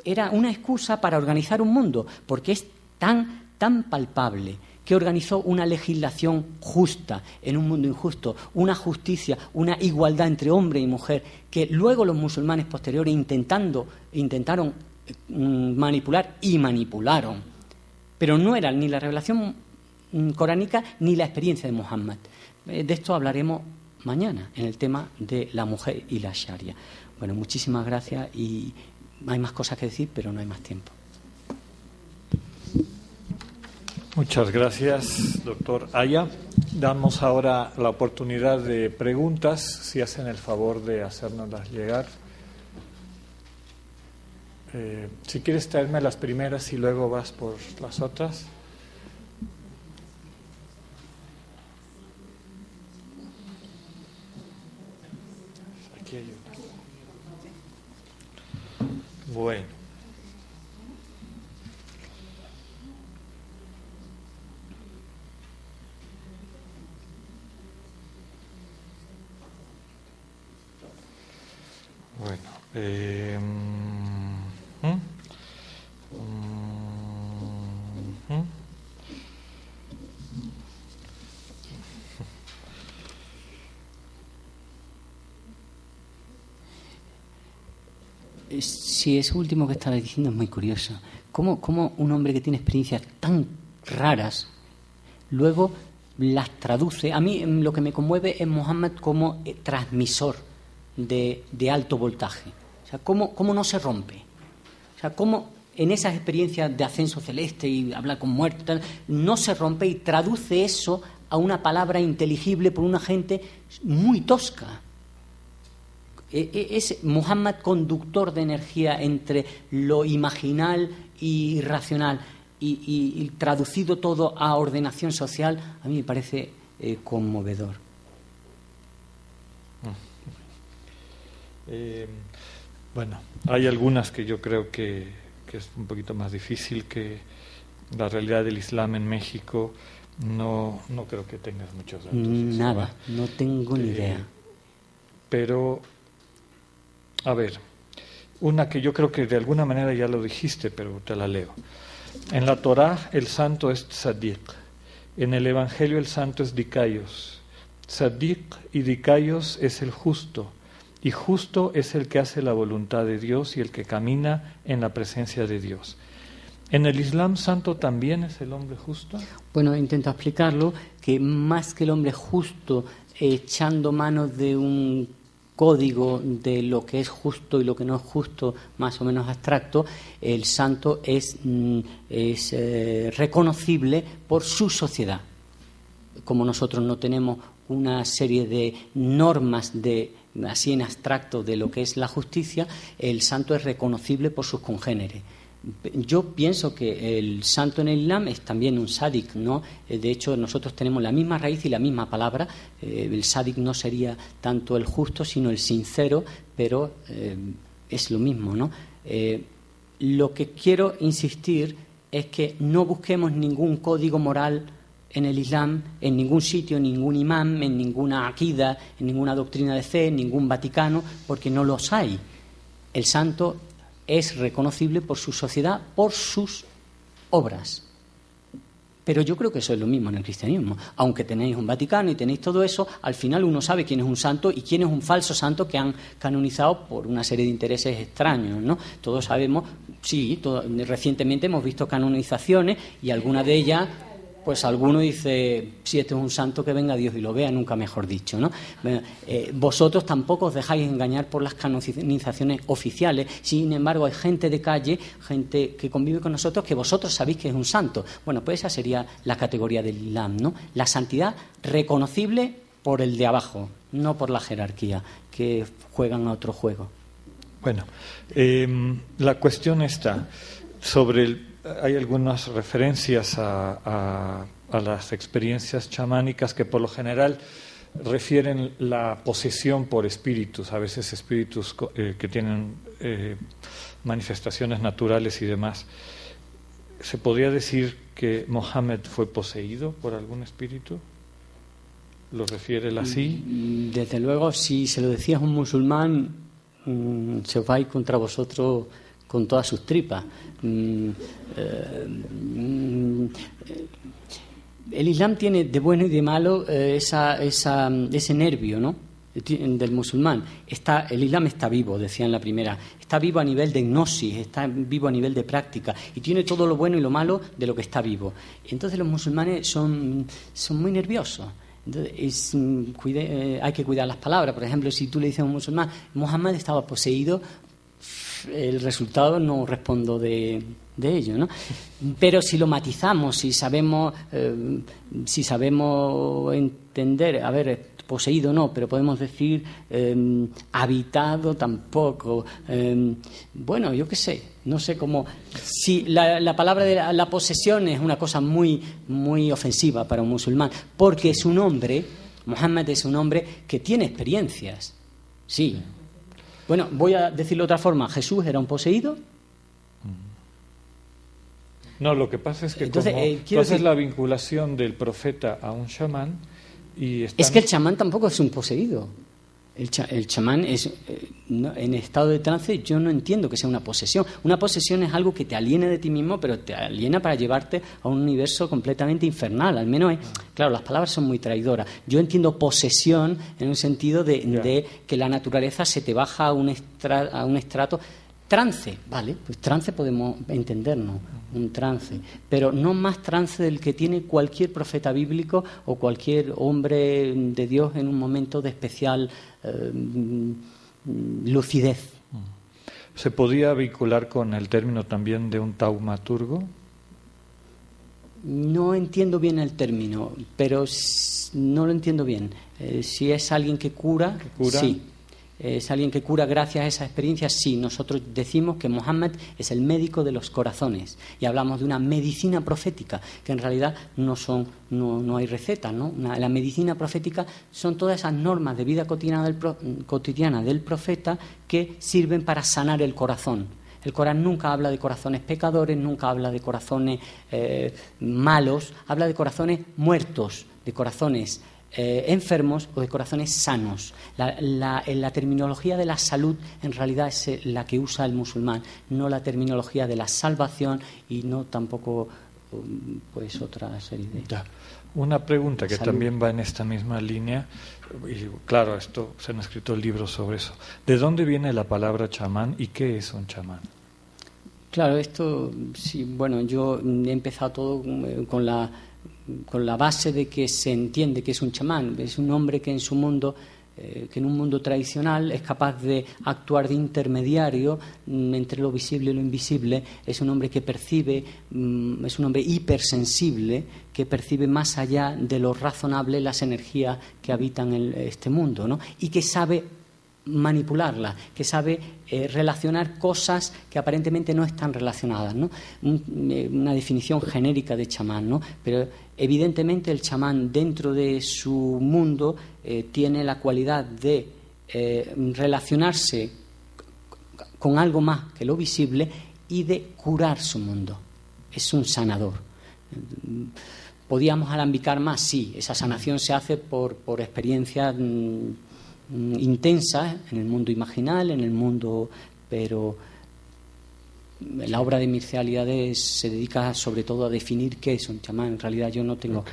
Era una excusa para organizar un mundo, porque es tan palpable que organizó una legislación justa en un mundo injusto, una justicia, una igualdad entre hombre y mujer, que luego los musulmanes posteriores intentaron manipular y manipularon. Pero no era ni la revelación coránica ni la experiencia de Muhammad. De esto hablaremos mañana en el tema de la mujer y la Sharia. Bueno, muchísimas gracias, y hay más cosas que decir, pero no hay más tiempo. Muchas gracias, doctor Aya. Damos ahora la oportunidad de preguntas, si hacen el favor de hacérnoslas llegar. Si quieres traerme las primeras y luego vas por las otras. Aquí hay una. Bueno. Sí, eso último que estaba diciendo es muy curioso. ¿Cómo un hombre que tiene experiencias tan raras, luego las traduce. A mí lo que me conmueve es Muhammad como transmisor de alto voltaje. O sea, cómo no se rompe. O sea, cómo en esas experiencias de ascenso celeste y hablar con muertos, no se rompe y traduce eso a una palabra inteligible por una gente muy tosca. Es Muhammad conductor de energía entre lo imaginal y racional y traducido todo a ordenación social, a mí me parece conmovedor. Bueno, hay algunas que yo creo que es un poquito más difícil, que la realidad del Islam en México no creo que tengas muchos datos. Nada, no tengo ni idea. Pero, a ver, una que yo creo que de alguna manera ya lo dijiste, pero te la leo. En la Torá el santo es Tzaddik, en el Evangelio el santo es Dikaios. Tzaddik y Dikaios es el justo, y justo es el que hace la voluntad de Dios y el que camina en la presencia de Dios. ¿En el Islam santo también es el hombre justo? Bueno, intento explicarlo, que más que el hombre justo echando mano de un código de lo que es justo y lo que no es justo, más o menos abstracto, el santo es reconocible por su sociedad. Como nosotros no tenemos una serie de normas así en abstracto de lo que es la justicia, el santo es reconocible por sus congéneres. Yo pienso que el santo en el Islam es también un sádic, ¿no? De hecho, nosotros tenemos la misma raíz y la misma palabra. El sádic no sería tanto el justo, sino el sincero, pero es lo mismo, ¿no? Lo que quiero insistir es que no busquemos ningún código moral en el Islam, en ningún sitio, en ningún imán, en ninguna akida, en ninguna doctrina de fe, en ningún Vaticano, porque no los hay. El santo es reconocible por su sociedad, por sus obras. Pero yo creo que eso es lo mismo en el cristianismo. Aunque tenéis un Vaticano y tenéis todo eso, al final uno sabe quién es un santo y quién es un falso santo que han canonizado por una serie de intereses extraños, ¿no? Todos sabemos, sí, recientemente hemos visto canonizaciones y alguna de ellas, pues alguno dice, si este es un santo, que venga Dios y lo vea, nunca mejor dicho, ¿no? Vosotros tampoco os dejáis engañar por las canonizaciones oficiales. Sin embargo, hay gente de calle, gente que convive con nosotros, que vosotros sabéis que es un santo. Bueno, pues esa sería la categoría del Islam, ¿no? La santidad reconocible por el de abajo, no por la jerarquía, que juegan a otro juego. Bueno, la cuestión está sobre hay algunas referencias a las experiencias chamánicas que por lo general refieren la posesión por espíritus, a veces espíritus que tienen manifestaciones naturales y demás. ¿Se podría decir que Mohammed fue poseído por algún espíritu? ¿Lo refiere él así? Desde luego, si se lo decías a un musulmán, se va a ir contra vosotros con todas sus tripas. El Islam tiene de bueno y de malo ese nervio, ¿no?, del musulmán. El Islam está vivo, decía en la primera, está vivo a nivel de gnosis, está vivo a nivel de práctica y tiene todo lo bueno y lo malo de lo que está vivo. Entonces los musulmanes son muy nerviosos. Entonces, hay que cuidar las palabras. Por ejemplo, si tú le dices a un musulmán, Muhammad estaba poseído, el resultado no respondo de ello, ¿no? Pero si lo matizamos, si sabemos entender, a ver, poseído no, pero podemos decir habitado tampoco. Bueno, yo qué sé, no sé cómo. Si la palabra de la posesión es una cosa muy, muy ofensiva para un musulmán, porque es un hombre, Muhammad es un hombre que tiene experiencias, sí. Bueno, voy a decirlo de otra forma. ¿Jesús era un poseído? No, lo que pasa es que entonces, tú haces la vinculación del profeta a un chamán y es que el chamán tampoco es un poseído. El chamán es en estado de trance. Yo no entiendo que sea una posesión. Una posesión es algo que te aliena de ti mismo, pero te aliena para llevarte a un universo completamente infernal. Al menos, claro, las palabras son muy traidoras. Yo entiendo posesión en un sentido de que la naturaleza se te baja a un estrato. Trance, vale, pues trance podemos entendernos. un trance, pero no más trance del que tiene cualquier profeta bíblico o cualquier hombre de Dios en un momento de especial lucidez. ¿Se podía vincular con el término también de un taumaturgo? No entiendo bien el término, pero no lo entiendo bien. Si es alguien que cura, sí. Es alguien que cura gracias a esa experiencia, sí. Nosotros decimos que Mohammed es el médico de los corazones y hablamos de una medicina profética, que en realidad no hay recetas, ¿no? La medicina profética son todas esas normas de vida cotidiana del profeta que sirven para sanar el corazón. El Corán nunca habla de corazones pecadores, nunca habla de corazones malos, habla de corazones muertos, de corazones enfermos o de corazones sanos. La terminología de la salud en realidad es la que usa el musulmán, no la terminología de la salvación y no tampoco pues otra serie de... Ya. Una pregunta que salud. También va en esta misma línea, y claro, se han escrito libros sobre eso. ¿De dónde viene la palabra chamán y qué es un chamán? Claro, esto, sí, bueno, yo he empezado todo con la base de que se entiende que es un chamán. Es un hombre que en su mundo, que en un mundo tradicional es capaz de actuar de intermediario entre lo visible y lo invisible. Es un hombre que percibe, es un hombre hipersensible, que percibe más allá de lo razonable las energías que habitan este mundo, ¿no? Y que sabe manipularla, que sabe relacionar cosas que aparentemente no están relacionadas, ¿no? Una definición genérica de chamán, ¿no? Pero evidentemente el chamán dentro de su mundo tiene la cualidad de relacionarse con algo más que lo visible y de curar su mundo. Es un sanador. ¿Podíamos alambicar más? Sí, esa sanación se hace por experiencias intensas en el mundo imaginal, en el mundo, pero la obra de Mircea Eliade se dedica sobre todo a definir qué es un chamán. En realidad yo no tengo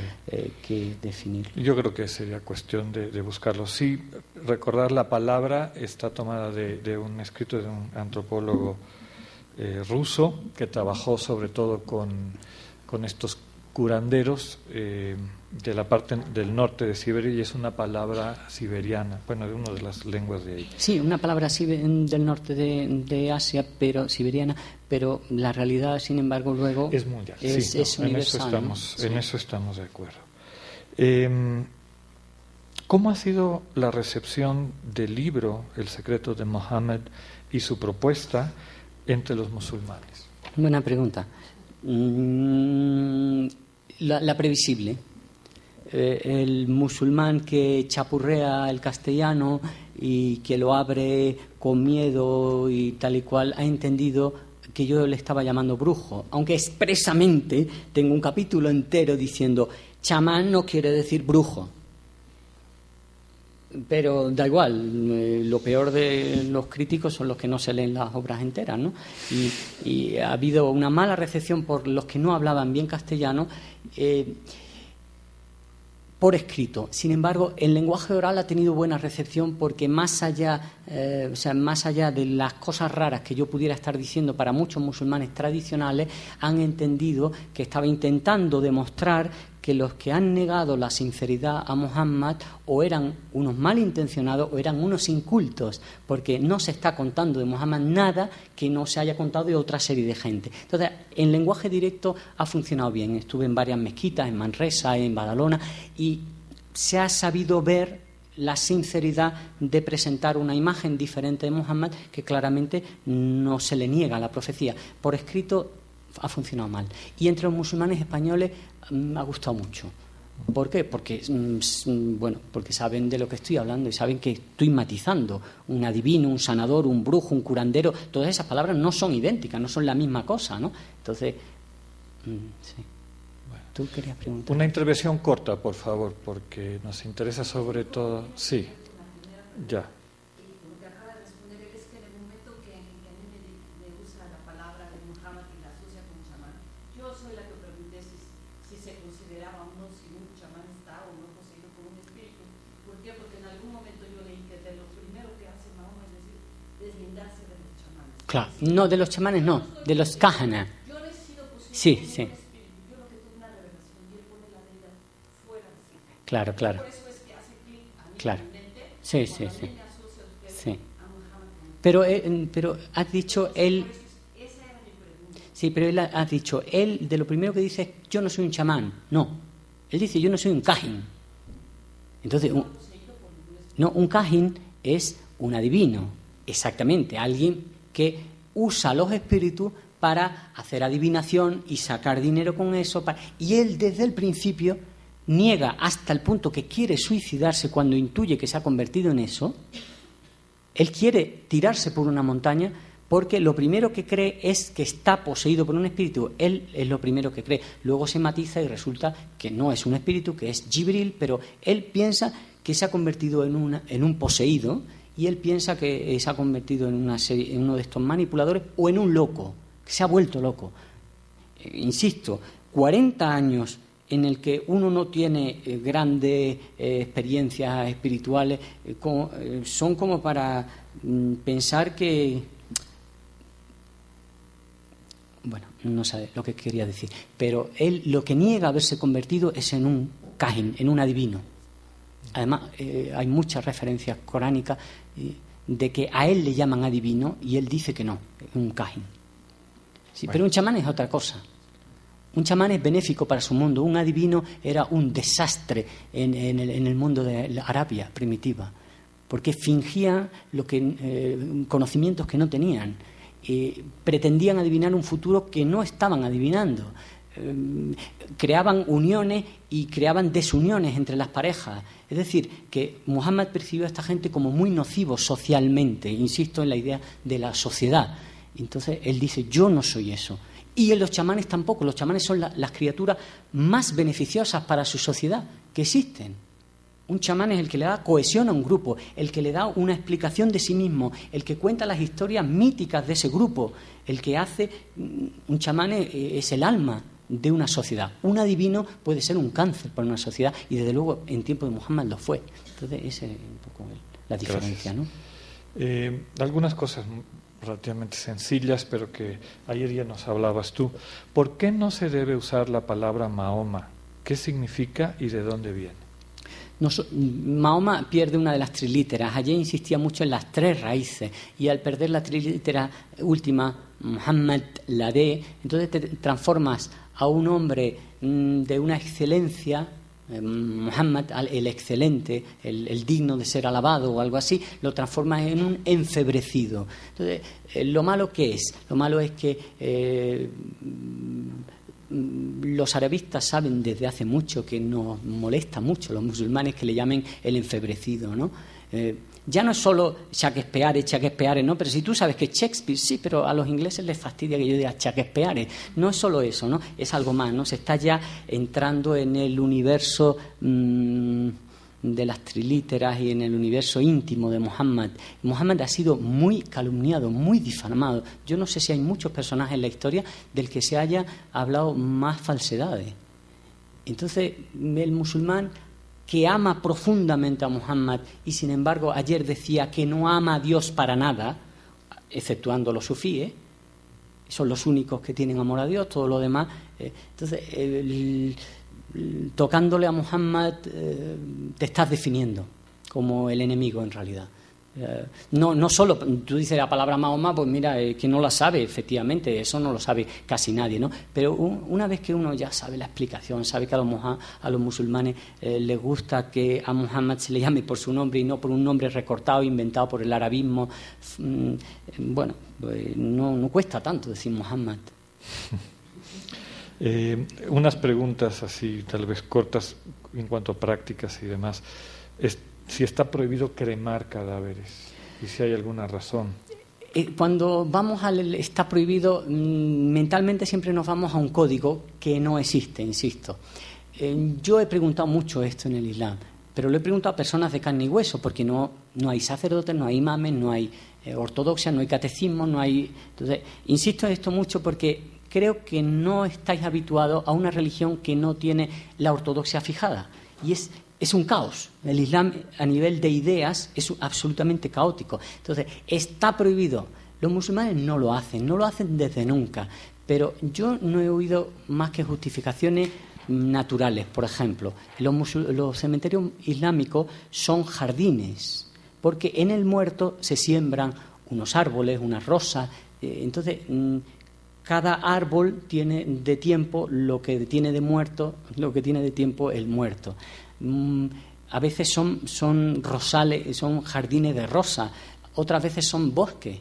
que definirlo. Yo creo que sería cuestión de buscarlo. Sí, recordar la palabra está tomada de un escrito de un antropólogo ruso que trabajó sobre todo con estos curanderos de la parte del norte de Siberia, y es una palabra siberiana, bueno, de una de las lenguas de ahí. Sí, una palabra del norte de Asia, pero siberiana, pero la realidad, sin embargo, luego es mundial. Es universal. En eso estamos de acuerdo. ¿Cómo ha sido la recepción del libro El secreto de Mohammed y su propuesta entre los musulmanes? Buena pregunta. La previsible. El musulmán que chapurrea el castellano y que lo abre con miedo y tal y cual ha entendido que yo le estaba llamando brujo, aunque expresamente tengo un capítulo entero diciendo chamán no quiere decir brujo. Pero da igual, lo peor de los críticos son los que no se leen las obras enteras, ¿no? Y ha habido una mala recepción por los que no hablaban bien castellano por escrito. Sin embargo, el lenguaje oral ha tenido buena recepción porque más allá de las cosas raras que yo pudiera estar diciendo para muchos musulmanes tradicionales, han entendido que estaba intentando demostrar que los que han negado la sinceridad a Muhammad o eran unos malintencionados o eran unos incultos, porque no se está contando de Muhammad nada que no se haya contado de otra serie de gente. Entonces, en lenguaje directo ha funcionado bien. Estuve en varias mezquitas, en Manresa, en Badalona, y se ha sabido ver la sinceridad de presentar una imagen diferente de Muhammad que claramente no se le niega a la profecía. Por escrito ha funcionado mal. Y entre los musulmanes españoles me ha gustado mucho. ¿Por qué? Porque saben de lo que estoy hablando y saben que estoy matizando. Un adivino, un sanador, un brujo, un curandero, todas esas palabras no son idénticas, no son la misma cosa, ¿no? Entonces, sí. Bueno. ¿Tú querías preguntar? Una intervención corta, por favor, porque nos interesa sobre todo... Sí, ya. Claro, no, de los chamanes no, de los kahana. Yo no he sido posible Sí. Claro. Claro. Sí. Pero has dicho él. Sí, pero él ha dicho, él de lo primero que dice es, yo no soy un chamán. No, él dice, yo no soy un kahin. Entonces, un kahin es un adivino, exactamente, alguien que usa los espíritus para hacer adivinación y sacar dinero con eso. Y él desde el principio niega hasta el punto que quiere suicidarse cuando intuye que se ha convertido en eso. Él quiere tirarse por una montaña porque lo primero que cree es que está poseído por un espíritu. Él es lo primero que cree. Luego se matiza y resulta que no es un espíritu, que es Jibril, pero él piensa que se ha convertido en un poseído, y él piensa que se ha convertido en uno de estos manipuladores o en un loco, que se ha vuelto loco. Insisto, 40 años en el que uno no tiene grandes experiencias espirituales, son como para pensar que... Bueno, no sabe lo que quería decir, pero él lo que niega haberse convertido es en un kahin, en un adivino. Además, hay muchas referencias coránicas de que a él le llaman adivino y él dice que no, es un kahin. Sí, bueno. Pero un chamán es otra cosa. Un chamán es benéfico para su mundo. Un adivino era un desastre en el mundo de la Arabia primitiva, porque fingían conocimientos que no tenían. Pretendían adivinar un futuro que no estaban adivinando. Creaban uniones y creaban desuniones entre las parejas. Es decir, que Muhammad percibió a esta gente como muy nocivos socialmente. Insisto en la idea de la sociedad. Entonces él dice, yo no soy eso. Y los chamanes tampoco. Los chamanes son las criaturas más beneficiosas para su sociedad que existen. Un chamán es el que le da cohesión a un grupo, el que le da una explicación de sí mismo, el que cuenta las historias míticas de ese grupo, el que hace... Un chamán es el alma de una sociedad. Un adivino puede ser un cáncer para una sociedad, y desde luego en tiempo de Muhammad lo fue. Entonces esa es un poco la diferencia, ¿no? Algunas cosas relativamente sencillas, pero que ayer ya nos hablabas tú. ¿Por qué no se debe usar la palabra Mahoma? ¿Qué significa y de dónde viene? Mahoma pierde una de las trilíteras. Ayer insistía mucho en las tres raíces, y al perder la trilítera última, Muhammad, la D, entonces te transformas a un hombre de una excelencia, Muhammad, el excelente, el digno de ser alabado o algo así, lo transformas en un enfebrecido. Entonces, ¿lo malo qué es? Lo malo es que los arabistas saben desde hace mucho que nos molesta mucho los musulmanes que le llamen el enfebrecido, ¿no? Ya no es solo Shakespeare, ¿no? Pero si tú sabes que Shakespeare, sí, pero a los ingleses les fastidia que yo diga Shakespeare. No es solo eso, ¿no? Es algo más, ¿no? Se está ya entrando en el universo de las trilíteras y en el universo íntimo de Muhammad. Muhammad ha sido muy calumniado, muy difamado. Yo no sé si hay muchos personajes en la historia del que se haya hablado más falsedades. Entonces, el musulmán que ama profundamente a Muhammad y sin embargo ayer decía que no ama a Dios para nada, exceptuando los sufíes, son los únicos que tienen amor a Dios, todo lo demás. Entonces, tocándole a Muhammad te estás definiendo como el enemigo en realidad. No solo, tú dices la palabra Mahoma, pues mira, que no la sabe, efectivamente, eso no lo sabe casi nadie, ¿no? Pero una vez que uno ya sabe la explicación, sabe que a los musulmanes les gusta que a Muhammad se le llame por su nombre y no por un nombre recortado, inventado por el arabismo, bueno, pues no cuesta tanto decir Muhammad. Unas preguntas así, tal vez cortas en cuanto a prácticas y demás. Si está prohibido cremar cadáveres y si hay alguna razón. Cuando vamos está prohibido, mentalmente siempre nos vamos a un código que no existe, insisto. Yo he preguntado mucho esto en el Islam, pero lo he preguntado a personas de carne y hueso, porque no hay sacerdotes, no hay imames, no hay ortodoxia, no hay catecismo, no hay... Entonces, insisto en esto mucho porque creo que no estáis habituados a una religión que no tiene la ortodoxia fijada. Y es un caos. El Islam, a nivel de ideas, es absolutamente caótico. Entonces, está prohibido. Los musulmanes no lo hacen desde nunca. pero yo no he oído más que justificaciones naturales. Por ejemplo, los cementerios islámicos son jardines, porque en el muerto se siembran unos árboles, unas rosas. Entonces, cada árbol tiene de tiempo lo que tiene de muerto, lo que tiene de tiempo el muerto. A veces son rosales, son jardines de rosas, otras veces son bosques,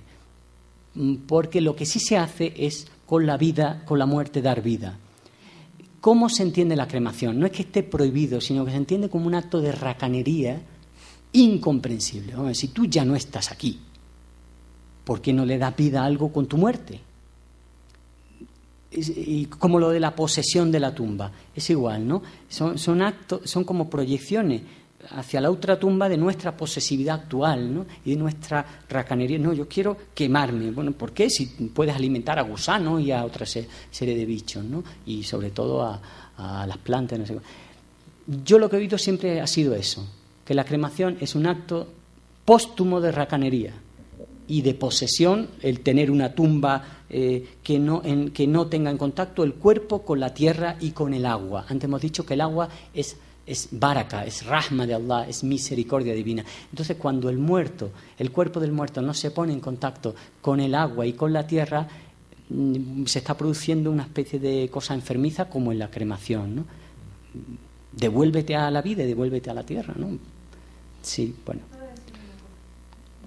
porque lo que sí se hace es con la vida, con la muerte, dar vida. ¿Cómo se entiende la cremación? No es que esté prohibido, sino que se entiende como un acto de racanería incomprensible. Vamos a ver, si tú ya no estás aquí, ¿por qué no le das vida a algo con tu muerte? Y como lo de la posesión de la tumba, es igual, ¿no? Son actos, son como proyecciones hacia la otra tumba de nuestra posesividad actual, ¿no? Y de nuestra racanería. No, yo quiero quemarme. Bueno, ¿por qué? Si puedes alimentar a gusanos y a otra serie de bichos, ¿no? Y sobre todo a las plantas, no sé. Yo lo que he oído siempre ha sido eso, que la cremación es un acto póstumo de racanería y de posesión, el tener una tumba que no tenga en contacto el cuerpo con la tierra y con el agua. Antes hemos dicho que el agua es baraka, es rahma de Allah, es misericordia divina. Entonces, cuando el cuerpo del muerto no se pone en contacto con el agua y con la tierra, se está produciendo una especie de cosa enfermiza como en la cremación, ¿no? Devuélvete a la vida y devuélvete a la tierra, ¿no? Sí, bueno.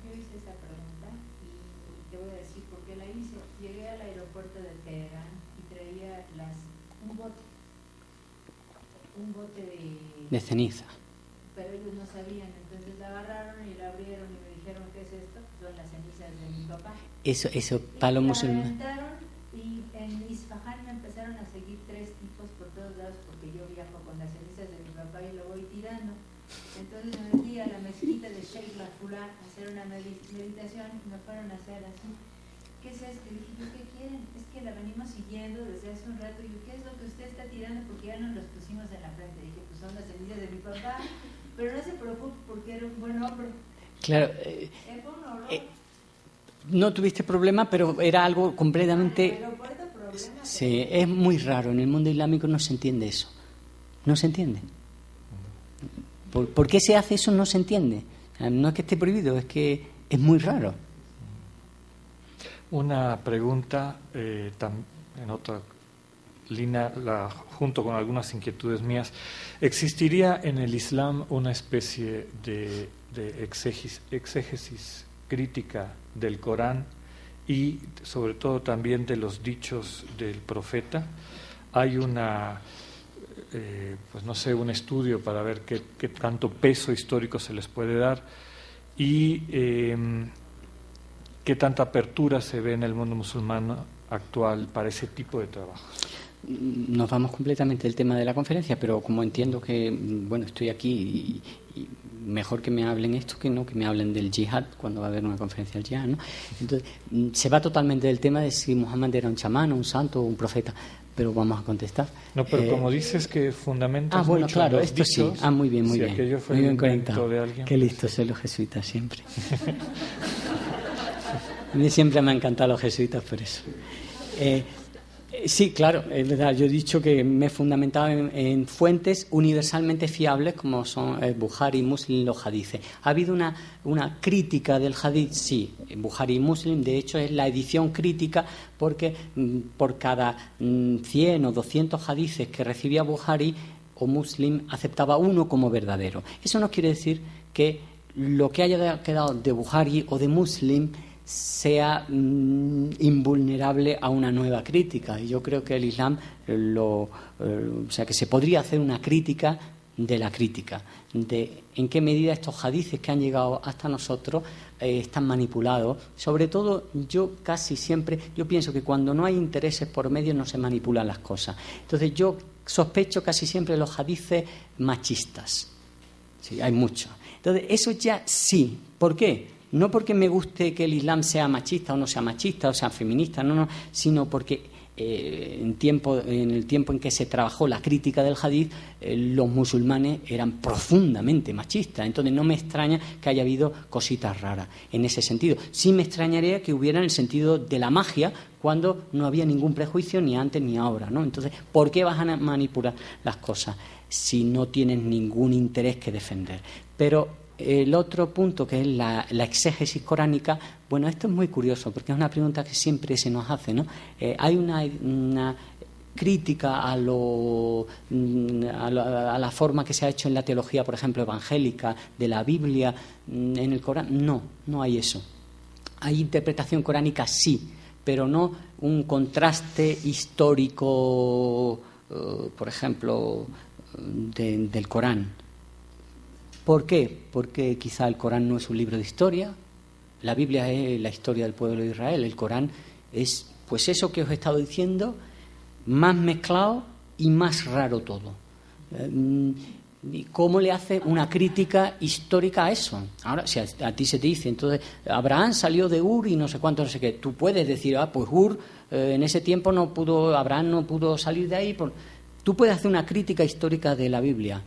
Yo hice esa pregunta y te voy a decir por qué la hice. Llegué al aeropuerto de Teherán y traía un bote de ceniza. Pero ellos no sabían, entonces la agarraron y la abrieron y me dijeron, ¿qué es esto? Son las cenizas de mi papá. Eso para los musulmanes. Y en Isfahán me empezaron a seguir 3 tipos por todos lados porque yo viajo con las cenizas de mi papá y lo voy tirando. Entonces me metí a la mezquita de Sheikh Lafula a hacer una meditación y me fueron a hacer así. ¿Qué es esto? Y dije, ¿qué quieren? Es que la venimos siguiendo desde hace un rato. Y yo, ¿qué es lo que usted está tirando? Porque ya nos los pusimos en la frente. Dije, pues son las cenizas de mi papá. Pero no se preocupe porque era un buen hombre. Claro. No tuviste problema, pero era algo completamente... Sí, es muy raro. En el mundo islámico no se entiende eso. No se entiende. ¿Por qué se hace eso? No se entiende. No es que esté prohibido, es que es muy raro. Una pregunta en otra línea, junto con algunas inquietudes mías. ¿Existiría en el Islam una especie de exégesis crítica del Corán y sobre todo también de los dichos del profeta? Hay pues no sé, un estudio para ver qué tanto peso histórico se les puede dar y qué tanta apertura se ve en el mundo musulmán actual para ese tipo de trabajos. Nos vamos completamente del tema de la conferencia, pero como entiendo que, bueno, estoy aquí y mejor que me hablen esto que no que me hablen del yihad cuando va a haber una conferencia del yihad, ¿no? Entonces, se va totalmente del tema de si Muhammad era un chamán, un santo o un profeta, pero vamos a contestar. No, pero como dices que fundamentas bueno, mucho claro, los esto dichos, sí. Muy bien, muy bien. Aquello fue muy bien el invento conectado. De alguien, qué listos son los jesuitas siempre. A mí siempre me han encantado los jesuitas por eso. Sí, claro, es verdad. Yo he dicho que me he fundamentado en fuentes universalmente fiables como son Bukhari y Muslim, los hadices. ¿Ha habido una crítica del hadith? Sí, Bukhari y Muslim, de hecho, es la edición crítica porque por cada 100 o 200 hadices que recibía Bukhari o Muslim aceptaba uno como verdadero. Eso no quiere decir que lo que haya quedado de Bukhari o de Muslim sea invulnerable a una nueva crítica. Y yo creo que el Islam o sea, que se podría hacer una crítica de la crítica, de en qué medida estos hadices que han llegado hasta nosotros están manipulados. Sobre todo, yo pienso que cuando no hay intereses por medio no se manipulan las cosas. Entonces yo sospecho casi siempre los hadices machistas. Sí, hay muchos. Entonces eso ya sí. ¿Por qué? No porque me guste que el Islam sea machista o no sea machista o sea feminista, no, sino porque en el tiempo en que se trabajó la crítica del hadith, los musulmanes eran profundamente machistas. Entonces no me extraña que haya habido cositas raras en ese sentido. Sí me extrañaría que hubiera en el sentido de la magia, cuando no había ningún prejuicio ni antes ni ahora, ¿no? Entonces, ¿por qué vas a manipular las cosas si no tienes ningún interés que defender? Pero el otro punto, que es la exégesis coránica, bueno, esto es muy curioso, porque es una pregunta que siempre se nos hace, ¿no? Hay una crítica a la forma que se ha hecho en la teología, por ejemplo, evangélica, de la Biblia en el Corán. No hay eso. Hay interpretación coránica, sí, pero no un contraste histórico, por ejemplo, del Corán. ¿Por qué? Porque quizá el Corán no es un libro de historia. La Biblia es la historia del pueblo de Israel. El Corán es, pues, eso que os he estado diciendo, más mezclado y más raro todo. ¿Cómo le hace una crítica histórica a eso? Ahora, si a ti se te dice, entonces, Abraham salió de Ur y no sé cuánto, no sé qué, tú puedes decir, pues Ur en ese tiempo Abraham no pudo salir de ahí. Tú puedes hacer una crítica histórica de la Biblia,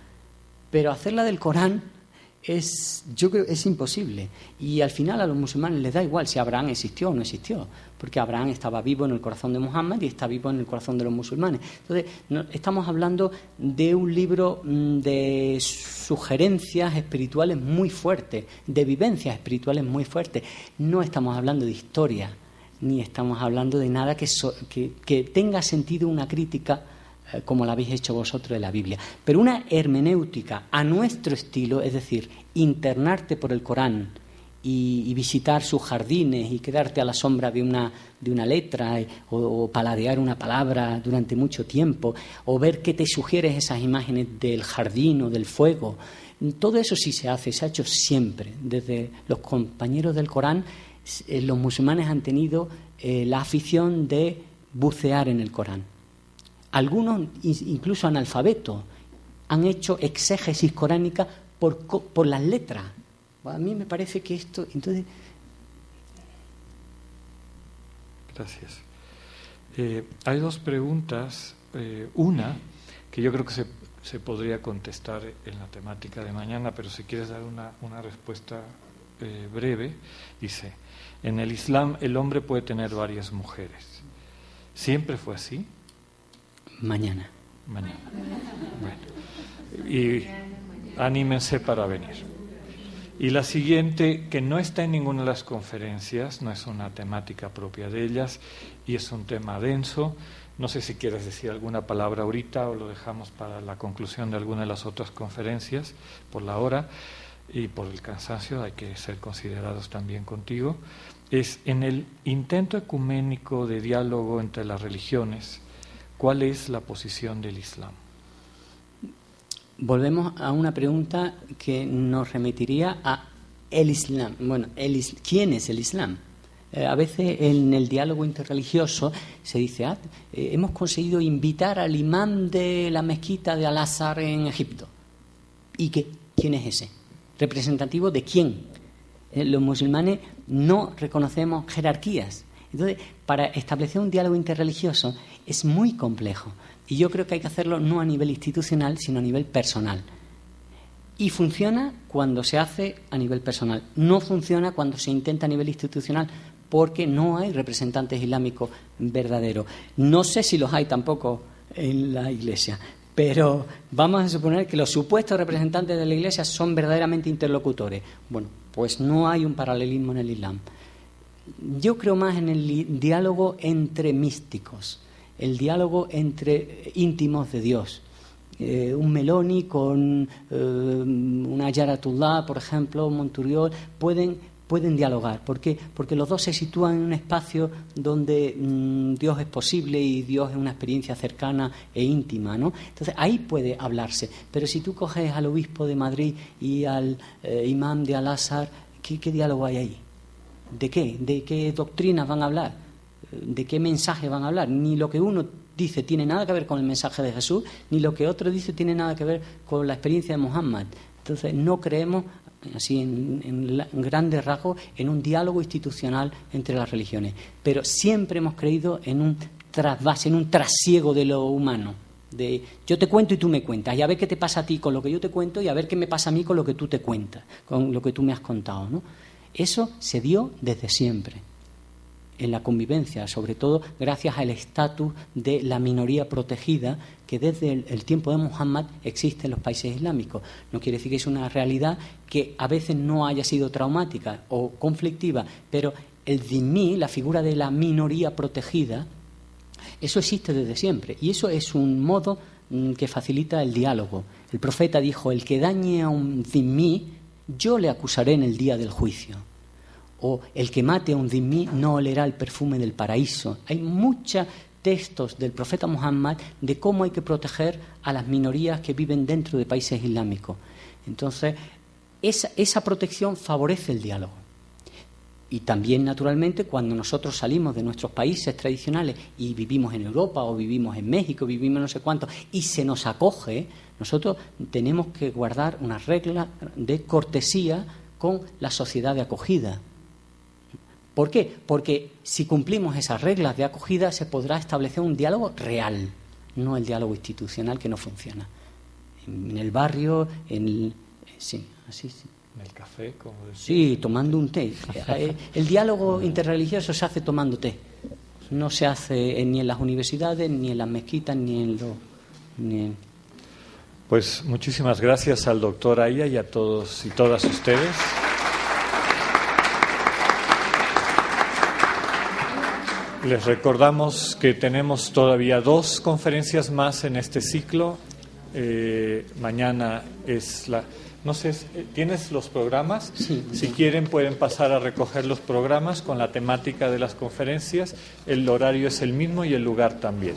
pero hacerla del Corán yo creo es imposible. Y al final a los musulmanes les da igual si Abraham existió o no existió, porque Abraham estaba vivo en el corazón de Muhammad y está vivo en el corazón de los musulmanes. Entonces, estamos hablando de un libro de sugerencias espirituales muy fuertes, de vivencias espirituales muy fuertes. No estamos hablando de historia, ni estamos hablando de nada que tenga sentido una crítica como la habéis hecho vosotros de la Biblia. Pero una hermenéutica a nuestro estilo, es decir, internarte por el Corán y visitar sus jardines y quedarte a la sombra de una letra o paladear una palabra durante mucho tiempo, o ver qué te sugiere esas imágenes del jardín o del fuego, todo eso sí se ha hecho siempre. Desde los compañeros del Corán, los musulmanes han tenido la afición de bucear en el Corán. Algunos, incluso analfabetos, han hecho exégesis coránica por las letras. A mí me parece que esto... Entonces... Gracias. Hay dos preguntas. Una, que yo creo que se podría contestar en la temática de mañana, pero si quieres dar una respuesta breve, dice: en el Islam el hombre puede tener varias mujeres. ¿Siempre fue así? Mañana. Bueno, y anímense para venir. Y la siguiente, que no está en ninguna de las conferencias, no es una temática propia de ellas y es un tema denso. No sé si quieres decir alguna palabra ahorita o lo dejamos para la conclusión de alguna de las otras conferencias por la hora y por el cansancio, hay que ser considerados también contigo. Es en el intento ecuménico de diálogo entre las religiones, ¿cuál es la posición del Islam? Volvemos a una pregunta que nos remitiría a el Islam. Bueno, ¿quién es el Islam? A veces en el diálogo interreligioso se dice, hemos conseguido invitar al imán de la mezquita de Al-Azhar en Egipto. ¿Y qué? ¿Quién es ese? ¿Representativo de quién? Los musulmanes no reconocemos jerarquías. Entonces, para establecer un diálogo interreligioso es muy complejo. Y yo creo que hay que hacerlo no a nivel institucional, sino a nivel personal. Y funciona cuando se hace a nivel personal. No funciona cuando se intenta a nivel institucional, porque no hay representantes islámicos verdaderos. No sé si los hay tampoco en la Iglesia, pero vamos a suponer que los supuestos representantes de la Iglesia son verdaderamente interlocutores. Bueno, pues no hay un paralelismo en el Islam. Yo creo más en el diálogo entre místicos, el diálogo entre íntimos de Dios. Un Meloni con una Ayatollah, por ejemplo, Monturiol, pueden dialogar. ¿Por qué? Porque los dos se sitúan en un espacio donde Dios es posible y Dios es una experiencia cercana e íntima, ¿no? Entonces ahí puede hablarse. Pero si tú coges al obispo de Madrid y al imán de Al-Azhar, ¿qué diálogo hay ahí? ¿De qué? ¿De qué doctrinas van a hablar? ¿De qué mensaje van a hablar? Ni lo que uno dice tiene nada que ver con el mensaje de Jesús, ni lo que otro dice tiene nada que ver con la experiencia de Muhammad. Entonces no creemos, así en grandes rasgos, en un diálogo institucional entre las religiones, pero siempre hemos creído en un trasvase, en un trasiego de lo humano. De yo te cuento y tú me cuentas, y a ver qué te pasa a ti con lo que yo te cuento y a ver qué me pasa a mí con lo que tú te cuentas, con lo que tú me has contado, ¿no? Eso se dio desde siempre en la convivencia, sobre todo gracias al estatus de la minoría protegida que desde el tiempo de Muhammad existe en los países islámicos. No quiere decir que es una realidad que a veces no haya sido traumática o conflictiva, pero el dhimmi, la figura de la minoría protegida, eso existe desde siempre y eso es un modo que facilita el diálogo. El profeta dijo: el que dañe a un dhimmi, yo le acusaré en el día del juicio. O el que mate a un dhimmi no olerá el perfume del paraíso. Hay muchos textos del profeta Muhammad de cómo hay que proteger a las minorías que viven dentro de países islámicos. Entonces, esa protección favorece el diálogo. Y también, naturalmente, cuando nosotros salimos de nuestros países tradicionales y vivimos en Europa o vivimos en México, vivimos no sé cuánto, y se nos acoge, nosotros tenemos que guardar unas reglas de cortesía con la sociedad de acogida. ¿Por qué? Porque si cumplimos esas reglas de acogida se podrá establecer un diálogo real, no el diálogo institucional que no funciona. En el barrio, sí, así sí. En el café, como decía. Sí, tomando un té. El diálogo interreligioso se hace tomando té. No se hace ni en las universidades, ni en las mezquitas, ni en los... Pues muchísimas gracias al doctor Aya y a todos y todas ustedes. Les recordamos que tenemos todavía 2 conferencias más en este ciclo. Mañana es la... No sé, ¿tienes los programas? Sí. Si quieren pueden pasar a recoger los programas con la temática de las conferencias. El horario es el mismo y el lugar también.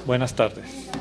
Buenas tardes.